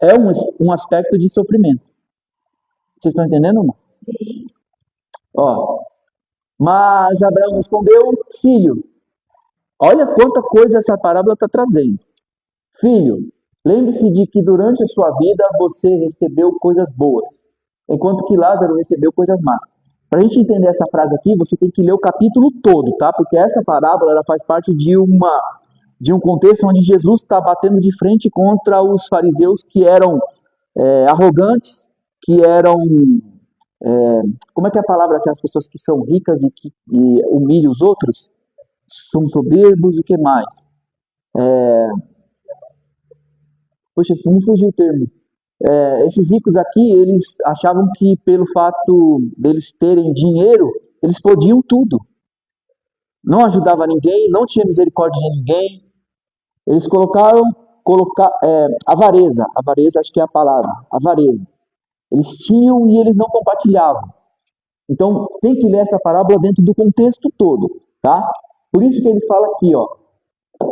É um aspecto de sofrimento. Vocês estão entendendo, não? Ó, mas Abraão respondeu, filho, olha quanta coisa essa parábola está trazendo. Filho, lembre-se de que durante a sua vida você recebeu coisas boas, enquanto que Lázaro recebeu coisas más. Para a gente entender essa frase aqui, você tem que ler o capítulo todo, tá? Porque essa parábola ela faz parte de um contexto onde Jesus está batendo de frente contra os fariseus que eram arrogantes, que eram... como é que é a palavra aquelas pessoas que são ricas e humilham os outros? São soberbos, o que mais? Poxa, me fugiu o termo. Esses ricos aqui, eles achavam que pelo fato deles terem dinheiro, eles podiam tudo. Não ajudava ninguém, não tinha misericórdia de ninguém. Eles colocaram avareza. Avareza, acho que é a palavra. Avareza. Eles tinham e eles não compartilhavam. Então, tem que ler essa parábola dentro do contexto todo, tá? Por isso que ele fala aqui, ó.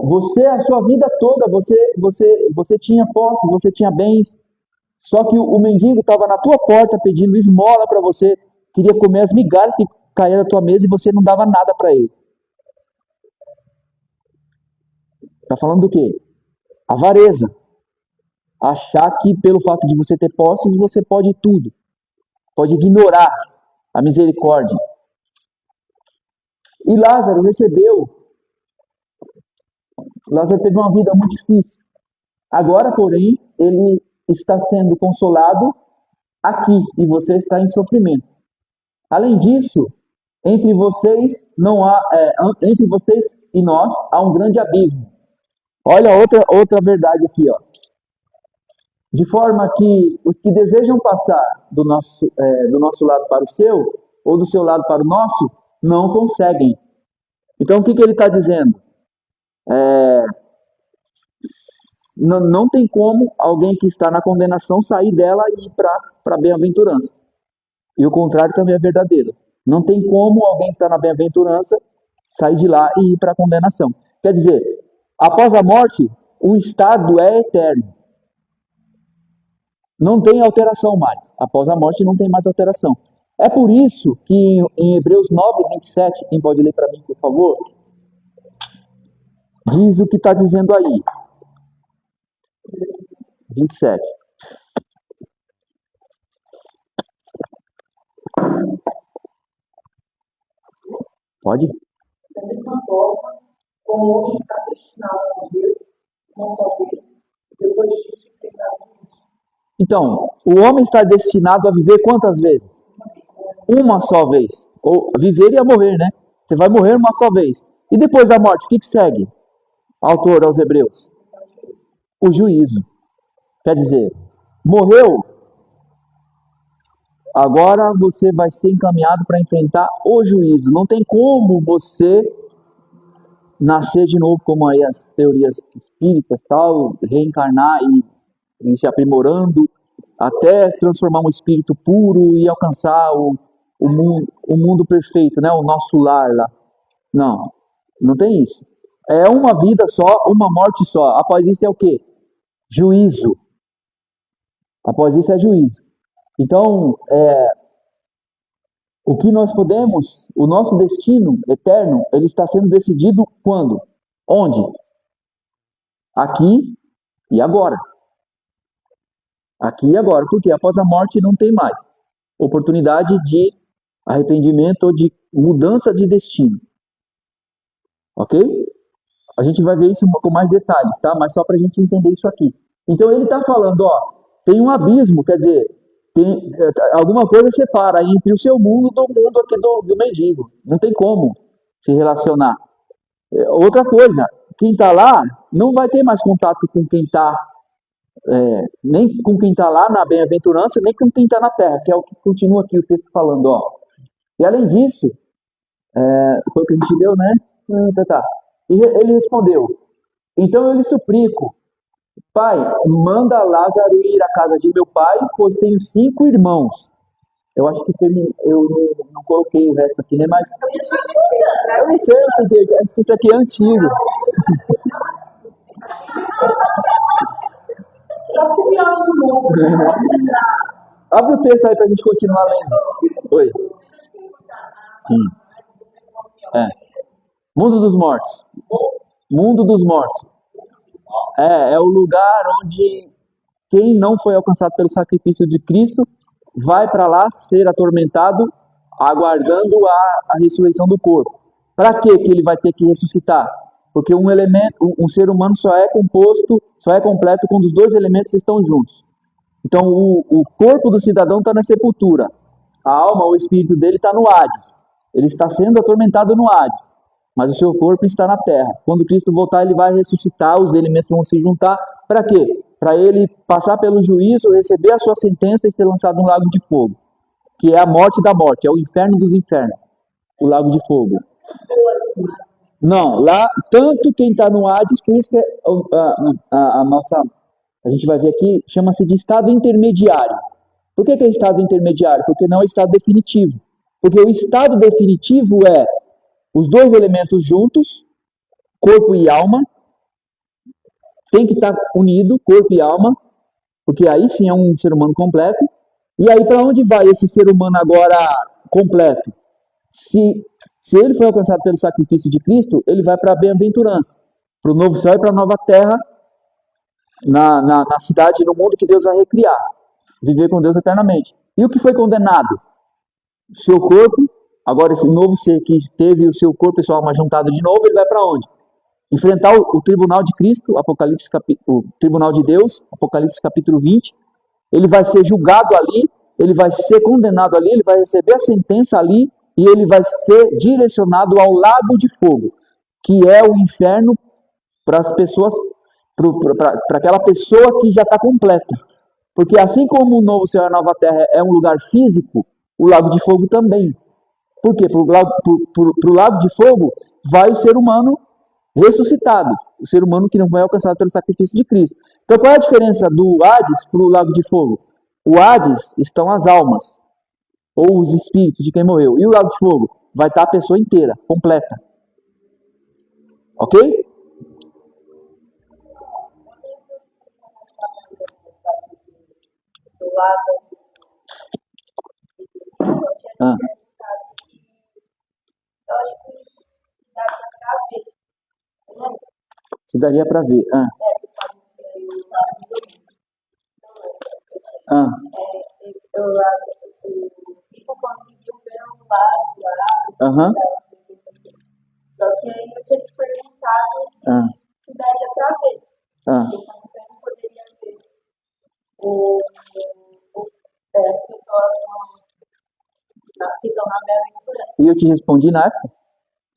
Você, a sua vida toda, você tinha posses, você tinha bens, só que o mendigo estava na tua porta pedindo esmola para você, queria comer as migalhas que caíam da tua mesa e você não dava nada para ele. Está falando do quê? Avareza. Achar que pelo fato de você ter posses, você pode tudo. Pode ignorar a misericórdia. E Lázaro teve uma vida muito difícil. Agora, porém, ele está sendo consolado aqui e você está em sofrimento. Além disso, entre vocês e nós há um grande abismo. Olha outra verdade aqui, ó. De forma que os que desejam passar do nosso lado para o seu, ou do seu lado para o nosso, não conseguem. Então, o que ele está dizendo? Não tem como alguém que está na condenação sair dela e ir para a bem-aventurança. E o contrário também é verdadeiro. Não tem como alguém que está na bem-aventurança sair de lá e ir para a condenação. Quer dizer, após a morte, o estado é eterno. Não tem alteração mais. Após a morte não tem mais alteração. É por isso que em Hebreus 9, 27, quem pode ler para mim, por favor? Diz o que está dizendo aí. 27. Pode? Da mesma forma, como o homem está destinado a morrer, uma só vez, depois disso, pegar. Então, o homem está destinado a viver quantas vezes? Uma só vez. Ou viver e a morrer, né? Você vai morrer uma só vez. E depois da morte, o que segue? Autor aos Hebreus. O juízo. Quer dizer, morreu, agora você vai ser encaminhado para enfrentar o juízo. Não tem como você nascer de novo, como aí as teorias espíritas, tal, reencarnar e se aprimorando até transformar um espírito puro e alcançar o mundo perfeito, né? O nosso lar lá. Não, não tem isso. É uma vida só, uma morte só. Após isso é o quê? Juízo. Após isso é juízo. Então, o que nós podemos, o nosso destino eterno, ele está sendo decidido quando? Onde? Aqui e agora. Aqui e agora. Porque após a morte não tem mais oportunidade de arrependimento ou de mudança de destino. Ok? A gente vai ver isso com mais detalhes, tá? Mas só para a gente entender isso aqui. Então ele está falando, ó, tem um abismo, quer dizer, tem alguma coisa separa entre o seu mundo do mundo aqui do mendigo. Não tem como se relacionar. Outra coisa, quem está lá não vai ter mais contato com quem está, nem com quem está lá na bem-aventurança, nem com quem está na terra, que é o que continua aqui o texto falando, ó. E além disso, foi o que a gente leu, né? Tá. E ele respondeu, então eu lhe suplico, Pai, manda Lázaro ir à casa de meu pai, pois tenho 5 irmãos. Eu acho que eu não coloquei o resto aqui, né? Mas eu não sei, porque acho que isso aqui é antigo. Só que o pior do mundo. Abre o texto aí pra gente continuar lendo. Oi. Mundo dos mortos. Mundo dos mortos. É o lugar onde quem não foi alcançado pelo sacrifício de Cristo vai para lá ser atormentado, aguardando a ressurreição do corpo. Para que ele vai ter que ressuscitar? Porque um ser humano só é composto, só é completo quando os 2 elementos estão juntos. Então o corpo do cidadão está na sepultura, a alma, o espírito dele está no Hades. Ele está sendo atormentado no Hades, mas o seu corpo está na terra. Quando Cristo voltar, ele vai ressuscitar, os elementos vão se juntar. Para quê? Para ele passar pelo juízo, receber a sua sentença e ser lançado no lago de fogo, que é a morte da morte, é o inferno dos infernos, o lago de fogo. Não, lá, tanto quem está no Hades, por isso que a gente vai ver aqui, chama-se de estado intermediário. Por que é estado intermediário? Porque não é estado definitivo. Porque o estado definitivo é os 2 elementos juntos, corpo e alma, tem que estar unido, corpo e alma, porque aí sim é um ser humano completo. E aí para onde vai esse ser humano agora completo? Se ele foi alcançado pelo sacrifício de Cristo, ele vai para a bem-aventurança, para o novo céu e para a nova terra, na cidade e no mundo que Deus vai recriar, viver com Deus eternamente. E o que foi condenado? Seu corpo, agora esse novo ser que teve o seu corpo e sua alma juntado de novo, ele vai para onde? Enfrentar o tribunal de Cristo, o tribunal de Deus, Apocalipse capítulo 20. Ele vai ser julgado ali, ele vai ser condenado ali, ele vai receber a sentença ali e ele vai ser direcionado ao lago de fogo, que é o inferno para as pessoas, para aquela pessoa que já está completa. Porque assim como o novo céu e a nova terra é um lugar físico, o lago de fogo também. Por quê? Para o lago de fogo vai o ser humano ressuscitado, o ser humano que não foi alcançado pelo sacrifício de Cristo. Então qual é a diferença do Hades para o lago de fogo? O Hades estão as almas, ou os espíritos de quem morreu. E o lago de fogo vai estar a pessoa inteira, completa. Ok? Ah. Se daria para ver. Tipo, conseguiu ver um lado lá. Só que aí eu tinha te perguntado se daria pra ver. Então eu não poderia ver o na bem-aventurança. E eu te respondi na época?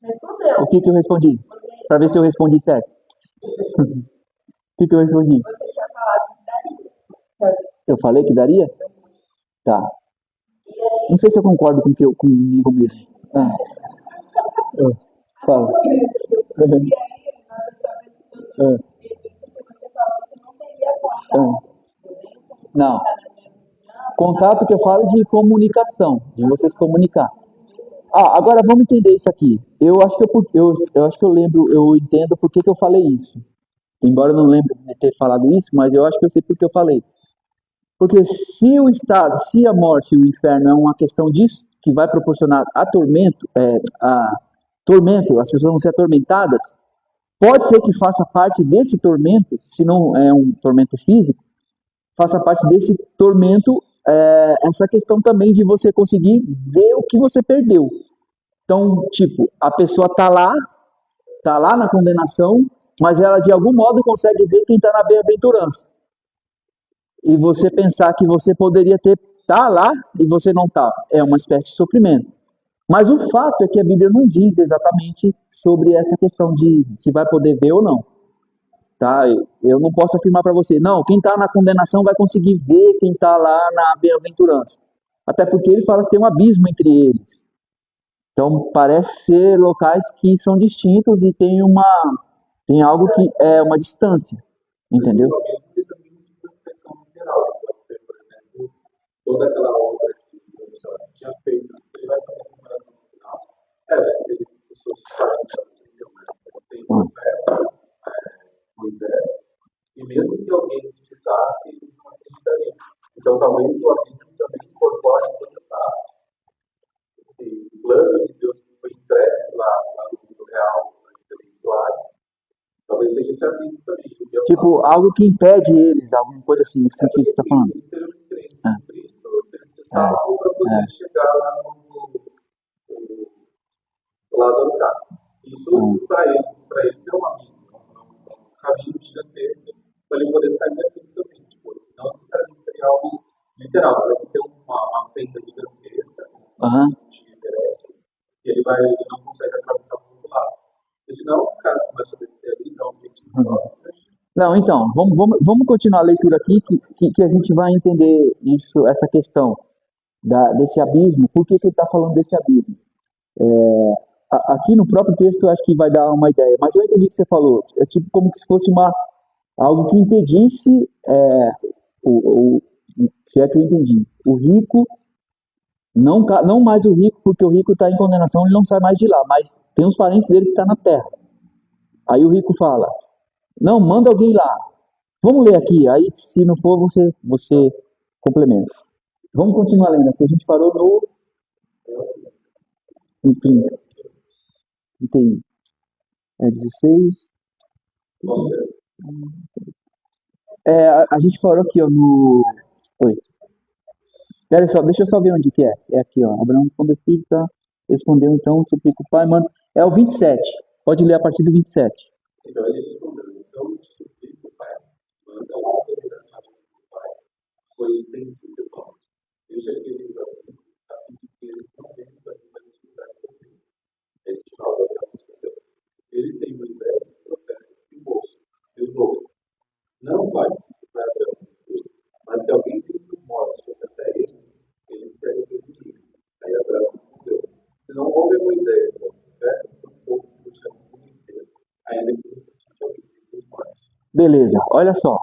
Respondeu. O que que eu respondi? Para ver se eu respondi certo. O que que eu respondi? Você tinha falado que daria. Eu falei que daria? Tá. Não sei se eu concordo com comigo mesmo. Fala. Você falou que não teria contato. Não. Contato que eu falo de comunicação, de você se comunicar. Agora vamos entender isso aqui. Eu acho que eu lembro, eu entendo por que que eu falei isso. Embora eu não lembre de ter falado isso, mas eu acho que eu sei por que eu falei. Porque se o estado, se a morte e o inferno é uma questão disso, que vai proporcionar tormento, as pessoas vão ser atormentadas, pode ser que faça parte desse tormento, se não é um tormento físico, faça parte desse tormento essa questão também de você conseguir ver o que você perdeu. Então, tipo, a pessoa tá lá na condenação, mas ela de algum modo consegue ver quem está na bem-aventurança. E você pensar que você poderia tá lá e você não tá, é uma espécie de sofrimento. Mas o fato é que a Bíblia não diz exatamente sobre essa questão de se vai poder ver ou não. Tá? Eu não posso afirmar para você, não, quem está na condenação vai conseguir ver quem está lá na bem-aventurança. Até porque ele fala que tem um abismo entre eles. Então parece ser locais que são distintos e tem algo que é uma distância, entendeu? Toda aquela obra que Deus tinha feito, ele vai fazer a comparação no final. Ele pessoas tem Moisés, e mesmo que alguém precisasse, ele não acreditaria. Então, talvez o abismo também incorpore toda esse plano de Deus que foi entregue lá no mundo real, no espiritual. Talvez seja esse abismo também. Tipo, algo que impede eles, alguma coisa assim, nesse sentido que você está falando. Salvo para poder chegar lá no lado do carro. Isso para ele é um amigo, um caminho gigantesco para ele poder sair daquilo também. Tipo, não necessariamente seria algo literal, vai ter uma fenda gigantesca, e ele não consegue atravessar o outro lado. Porque senão o cara começa a descer ali, dá um jeito. Não, então, vamos continuar a leitura aqui, que a gente vai entender isso, essa questão desse abismo. Por que ele está falando desse abismo? Aqui no próprio texto eu acho que vai dar uma ideia, mas eu entendi o que você falou. É tipo como se fosse algo que impedisse, se é que eu entendi, o rico, não mais o rico, porque o rico está em condenação, ele não sai mais de lá, mas tem uns parentes dele que estão na terra. Aí o rico fala, não, manda alguém lá. Vamos ler aqui, aí se não for, você complementa. Vamos continuar lendo, porque a gente parou no 30. 31. 16. A gente parou aqui, ó, no... Oi. Pera só, deixa eu só ver onde que é. É aqui, ó. Abraão respondeu, filho, tá? Respondeu, então, suplica o pai, mano. É o 27. Pode ler a partir do 27. Então ele respondeu, então suplica o pai, manda lá a liberdade do pai, pois tem sido bom. Deixa que ele a fim de que eles não venham para a necessidade do filho. Este fala da respondeu. Eles têm Moisés, profeta e moço, e os outros. Não vai para Abraão, mas se alguém tem um morto sobre a terra, ele serve o filho. Aí Abraão respondeu, se não houve Moisés, profeta, um pouco do chão inteiro, ainda que você seja alguém dos mortos. Beleza, olha só.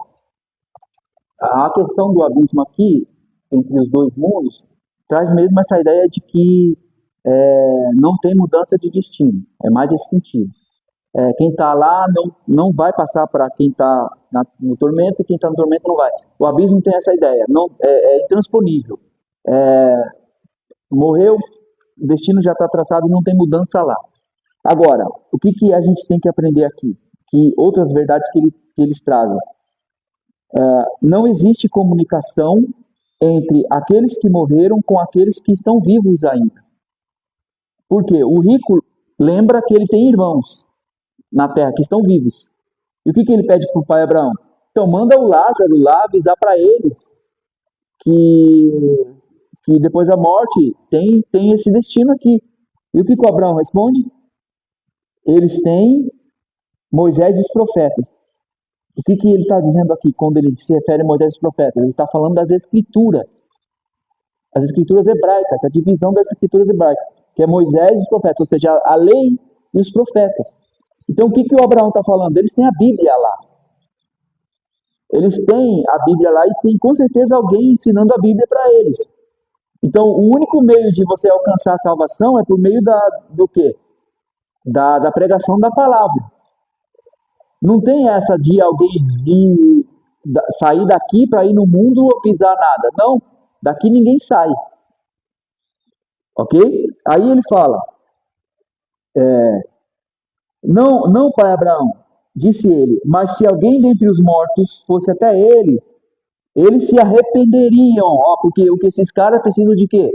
A questão do abismo aqui, entre os dois mundos, traz mesmo essa ideia de que não tem mudança de destino. É mais esse sentido. Quem está lá não vai passar para quem está no tormento, e quem está no tormento não vai. O abismo tem essa ideia, é intransponível. Morreu, o destino já está traçado e não tem mudança lá. Agora, o que a gente tem que aprender aqui? Que outras verdades que eles trazem. Não existe comunicação entre aqueles que morreram com aqueles que estão vivos ainda. Por quê? O rico lembra que ele tem irmãos na terra que estão vivos. E o que ele pede para o pai Abraão? Então manda o Lázaro lá avisar para eles que que depois da morte tem esse destino aqui. E o que o Abraão responde? Eles têm Moisés e os profetas. O que ele está dizendo aqui quando ele se refere a Moisés e os profetas? Ele está falando das escrituras. As escrituras hebraicas, a divisão das escrituras hebraicas, que é Moisés e os profetas, ou seja, a lei e os profetas. Então o que o Abraão está falando? Eles têm a Bíblia lá. Eles têm a Bíblia lá e tem com certeza alguém ensinando a Bíblia para eles. Então o único meio de você alcançar a salvação é por meio do quê? Da pregação da palavra. Não tem essa de alguém vir, sair daqui para ir no mundo ou pisar nada. Não, daqui ninguém sai. Ok? Aí ele fala, não, pai Abraão, disse ele, mas se alguém dentre os mortos fosse até eles se arrependeriam. Porque o que esses caras precisam de quê?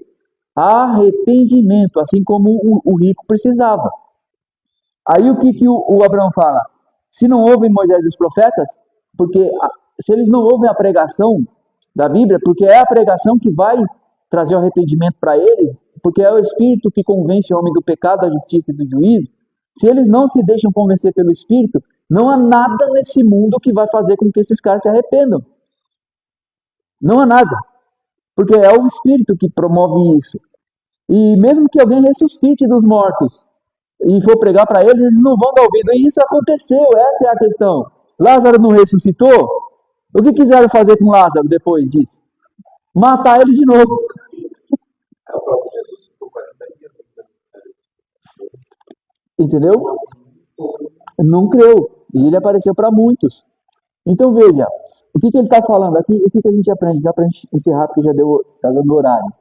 Arrependimento, assim como o rico precisava. Aí o que o Abraão fala? Se não ouvem Moisés e os profetas, porque se eles não ouvem a pregação da Bíblia, porque é a pregação que vai trazer o arrependimento para eles, porque é o Espírito que convence o homem do pecado, da justiça e do juízo. Se eles não se deixam convencer pelo Espírito, não há nada nesse mundo que vai fazer com que esses caras se arrependam. Não há nada. Porque é o Espírito que promove isso. E mesmo que alguém ressuscite dos mortos e for pregar para eles, eles não vão dar ouvido. E isso aconteceu, essa é a questão. Lázaro não ressuscitou? O que quiseram fazer com Lázaro depois disso? Matar ele de novo. Entendeu? Não creu. E ele apareceu para muitos. Então veja, o que ele está falando aqui, o que a gente aprende? Já para a gente encerrar, porque já está dando horário.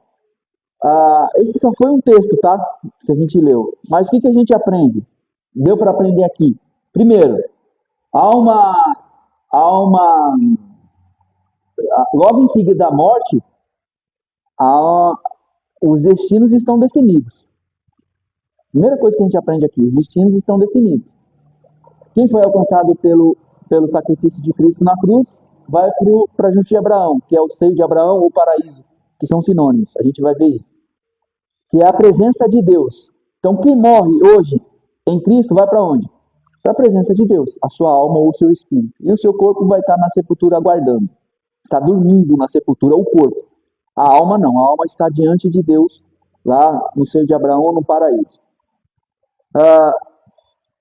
Esse só foi um texto, tá? Que a gente leu. Mas o que a gente aprende? Deu para aprender aqui. Primeiro, logo em seguida da morte, os destinos estão definidos. Primeira coisa que a gente aprende aqui, os destinos estão definidos. Quem foi alcançado pelo sacrifício de Cristo na cruz, vai para junto de Abraão, que é o seio de Abraão ou o paraíso, que são sinônimos. A gente vai ver isso. Que é a presença de Deus. Então, quem morre hoje em Cristo vai para onde? Para a presença de Deus, a sua alma ou o seu espírito. E o seu corpo vai estar na sepultura aguardando. Está dormindo na sepultura o corpo. A alma não. A alma está diante de Deus, lá no seio de Abraão ou no paraíso.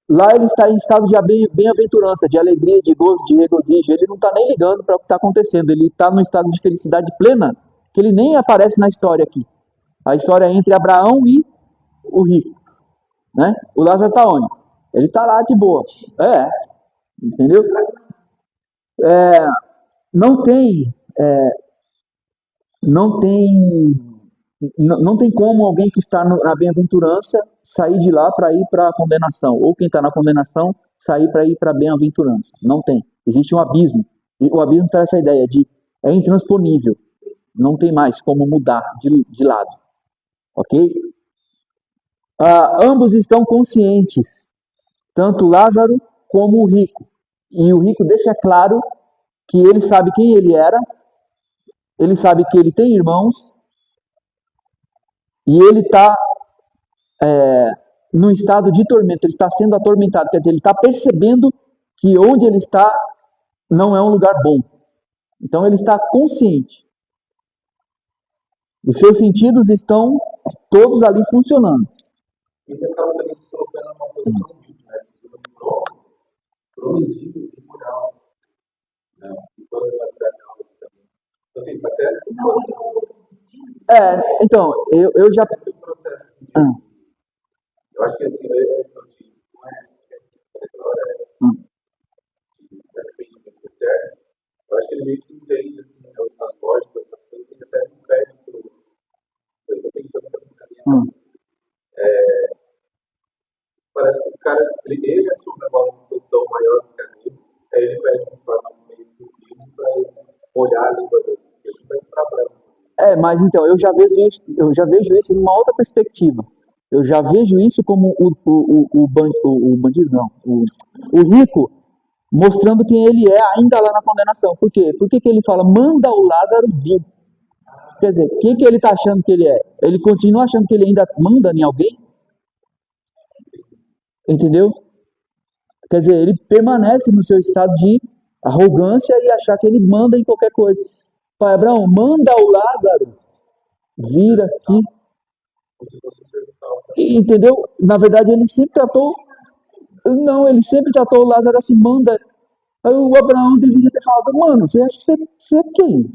Lá ele está em estado de bem-aventurança, de alegria, de gozo, de regozijo. Ele não está nem ligando para o que está acontecendo. Ele está no estado de felicidade plena, que ele nem aparece na história aqui. A história é entre Abraão e o rico. Né? O Lázaro está onde? Ele está lá de boa. Entendeu? Não tem como alguém que está na bem-aventurança sair de lá para ir para a condenação. Ou quem está na condenação sair para ir para a bem-aventurança. Não tem. Existe um abismo. E o abismo traz essa ideia de é intransponível. Não tem mais como mudar de lado. Ok? Ambos estão conscientes. Tanto Lázaro como o rico. E o rico deixa claro que ele sabe quem ele era. Ele sabe que ele tem irmãos. E ele está num estado de tormento, ele está sendo atormentado, quer dizer, ele está percebendo que onde ele está não é um lugar bom. Então ele está consciente. Os seus sentidos estão todos ali funcionando. Ele acaba também se colocando numa posição de, prometido e moral. E quando ele vai para a também. Então, até Então, eu já. Eu acho que assim, eu acho que ele meio que entende as lógicas, as coisas, ele até um crédito. Eu estou pensando que parece que o cara, ele assume agora uma posição maior do que a dele, aí ele pede um forma meio que para olhar a língua dele, ele vai para branco. Mas então, eu já vejo isso numa outra perspectiva. Eu já vejo isso como o bandido, não, o rico, mostrando quem ele é ainda lá na condenação. Por quê? Por que ele fala, manda o Lázaro vir? Quer dizer, quem que ele está achando que ele é? Ele continua achando que ele ainda manda em alguém? Entendeu? Quer dizer, ele permanece no seu estado de arrogância e achar que ele manda em qualquer coisa. Pai Abraão, manda o Lázaro vir aqui. Entendeu? Na verdade, ele sempre tratou. Não, ele sempre tratou o Lázaro assim, manda. Aí o Abraão deveria ter falado, mano, você acha que você é quem?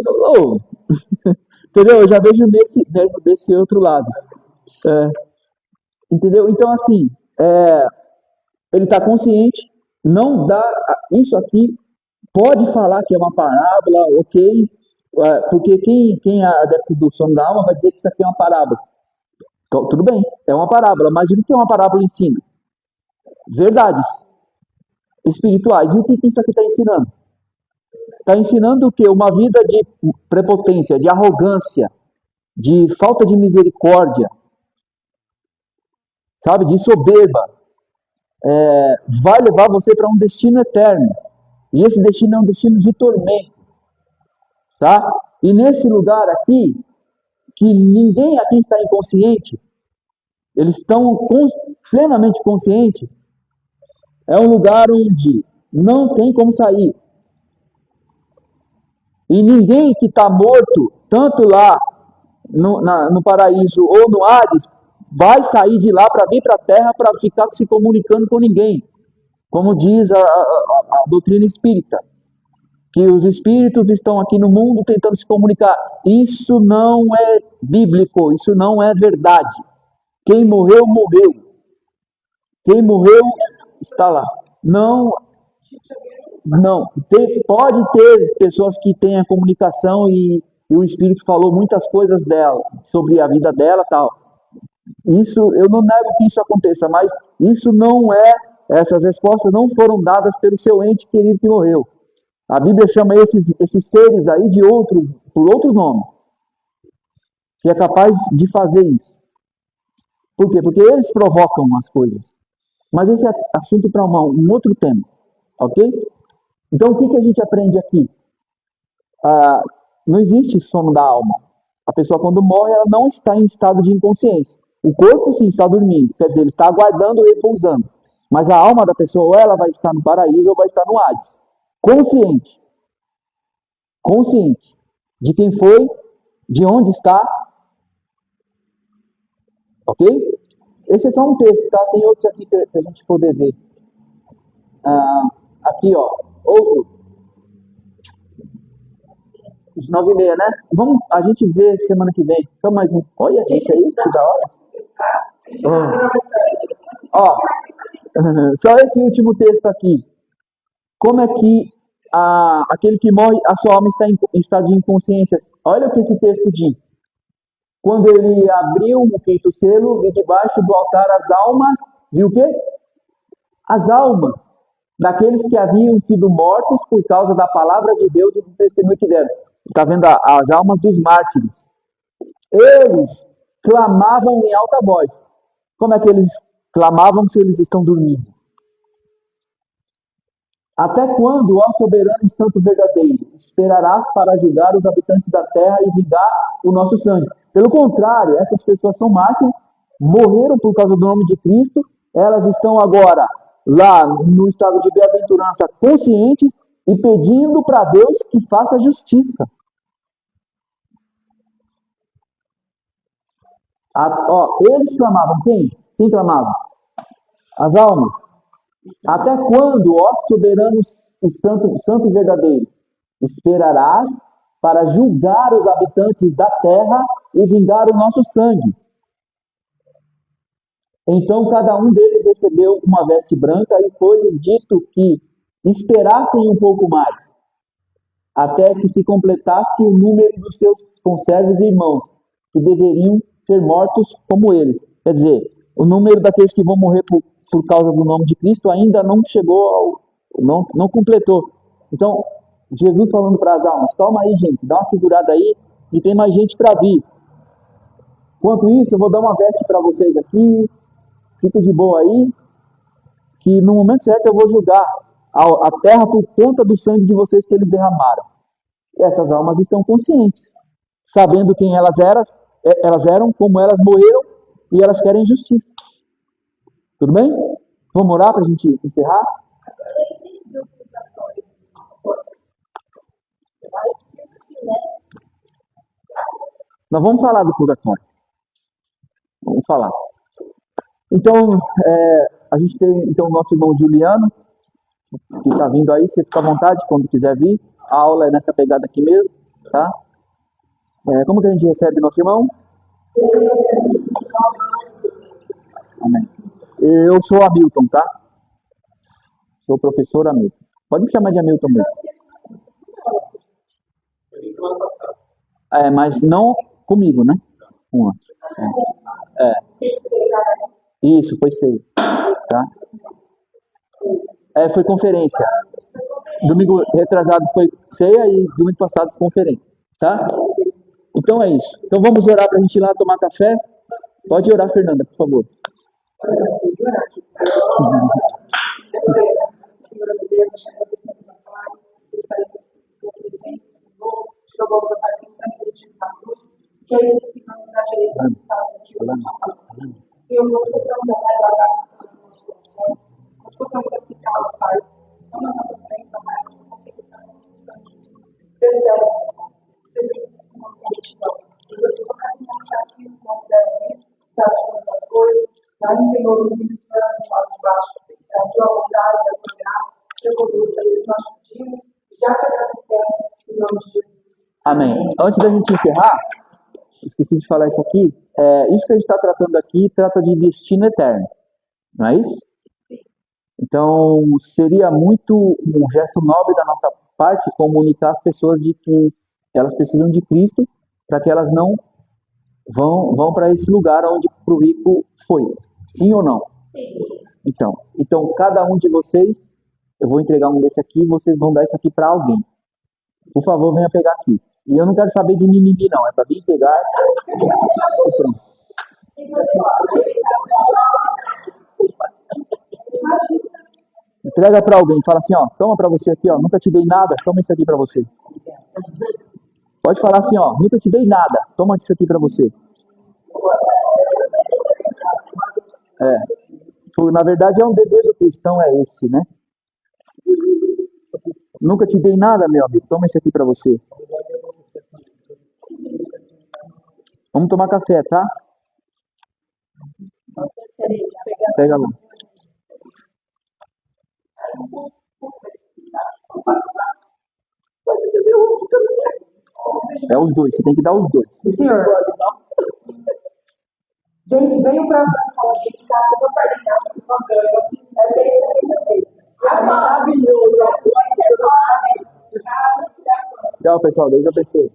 Oh. Entendeu? Eu já vejo desse outro lado. Entendeu? Então, assim, ele está consciente, não dá. Isso aqui pode falar que é uma parábola, ok? Porque quem é adepto do sono da alma vai dizer que isso aqui é uma parábola. Então, tudo bem, é uma parábola, mas o que uma parábola ensina? Verdades espirituais. E o que isso aqui está ensinando? Está ensinando o quê? Uma vida de prepotência, de arrogância, de falta de misericórdia, sabe? De soberba. Vai levar você para um destino eterno. E esse destino é um destino de tormento. Tá? E nesse lugar aqui, que ninguém aqui está inconsciente, eles estão plenamente conscientes, é um lugar onde não tem como sair. E ninguém que está morto, tanto lá no paraíso ou no Hades, vai sair de lá para vir para a Terra para ficar se comunicando com ninguém. Como diz a doutrina espírita, que os espíritos estão aqui no mundo tentando se comunicar. Isso não é bíblico, isso não é verdade. Quem morreu, morreu. Quem morreu, está lá. Não. Pode ter pessoas que têm a comunicação e o espírito falou muitas coisas dela, sobre a vida dela e tal. Isso, eu não nego que isso aconteça, mas isso não é, essas respostas não foram dadas pelo seu ente querido que morreu. A Bíblia chama esses seres aí por outro nome, que é capaz de fazer isso. Por quê? Porque eles provocam as coisas. Mas esse é assunto para um outro tema, ok? Então o que a gente aprende aqui? Não existe sono da alma. A pessoa quando morre, ela não está em estado de inconsciência. O corpo sim está dormindo, quer dizer, ele está aguardando e repousando. Mas a alma da pessoa, ou ela vai estar no paraíso ou vai estar no Hades. Consciente de quem foi, de onde está, ok? Esse é só um texto, tá? Tem outros aqui para a gente poder ver. Aqui, ó, outro. 9h30, né? A gente vê semana que vem. Só mais um. Olha isso aí, que da hora. Ó, só esse último texto aqui. Como é que aquele que morre, a sua alma está em estado de inconsciência? Olha o que esse texto diz. Quando ele abriu o quinto selo, vi debaixo do altar as almas, viu o quê? As almas daqueles que haviam sido mortos por causa da palavra de Deus e do testemunho que deram. Está vendo as almas dos mártires? Eles clamavam em alta voz. Como é que eles clamavam se eles estão dormindo? Até quando, ó soberano e santo verdadeiro, esperarás para julgar os habitantes da terra e vingar o nosso sangue? Pelo contrário, essas pessoas são mártires, morreram por causa do nome de Cristo, elas estão agora lá no estado de bem-aventurança conscientes e pedindo para Deus que faça justiça. Eles clamavam, quem? Quem clamava? As almas. Até quando, ó soberano e santo e verdadeiro, esperarás para julgar os habitantes da terra e vingar o nosso sangue? Então cada um deles recebeu uma veste branca e foi-lhes dito que esperassem um pouco mais, até que se completasse o número dos seus conservos e irmãos, que deveriam ser mortos como eles. Quer dizer, o número daqueles que vão morrer por causa do nome de Cristo ainda não chegou, não completou. Então, Jesus falando para as almas, calma aí, gente, dá uma segurada aí, e tem mais gente para vir. Enquanto isso, eu vou dar uma veste para vocês aqui, fica de boa aí, que no momento certo eu vou julgar a terra por conta do sangue de vocês que eles derramaram. Essas almas estão conscientes, sabendo quem elas eram, como elas morreram, e elas querem justiça. Tudo bem? Vamos orar para a gente encerrar? Nós vamos falar do purgatório. Vamos falar. Então, a gente tem o nosso irmão Juliano, que está vindo aí, você fica à vontade quando quiser vir. A aula é nessa pegada aqui mesmo, tá? Como que a gente recebe nosso irmão? Amém. Eu sou Hamilton, tá? Sou o professor Hamilton. Pode me chamar de Hamilton mesmo. Mas não comigo, né? Com outro. Isso, foi ceia. Tá? Foi conferência. Domingo retrasado foi ceia e domingo passado conferência. Tá? Então é isso. Então vamos orar para a gente ir lá tomar café. Pode orar, Fernanda, por favor. Senhor, nós possamos aguardar nós possamos aplicar o Pai, não na nossa frente, mas nossa consecução, nós possamos ser servo, ser bem com uma gratidão. Deus, eu vou caminhar aqui, se não puder vir, sabe de todas as coisas, mas o Senhor nos ministrando de lá de baixo, da tua vontade, da tua graça, que eu conduz para isso que nós pedimos, já te agradecemos, em nome de Jesus. Amém. Antes da gente encerrar, esqueci de falar isso aqui. Isso que a gente está tratando aqui trata de destino eterno, não é isso? Então, seria muito um gesto nobre da nossa parte comunicar às pessoas de que elas precisam de Cristo para que elas não vão para esse lugar onde o rico foi. Sim ou não? Então, cada um de vocês, eu vou entregar um desse aqui e vocês vão dar isso aqui para alguém. Por favor, venha pegar aqui. E eu não quero saber de mimimi, não. É para vir pegar. Entrega para alguém. Fala assim, ó. Toma para você aqui, ó. Nunca te dei nada. Toma isso aqui para você. Pode falar assim, ó. Nunca te dei nada. Toma isso aqui para você. Na verdade, é um dever do cristão, é esse, né? Nunca te dei nada, meu amigo. Toma isso aqui para você. Vamos tomar café, tá? Pega lá. É os dois, você tem que dar os dois. Sim, senhor. Gente, venham para a sala de casa, eu vou perder a sessão ganha. É bem maravilhoso. Tchau, pessoal. Deus abençoe.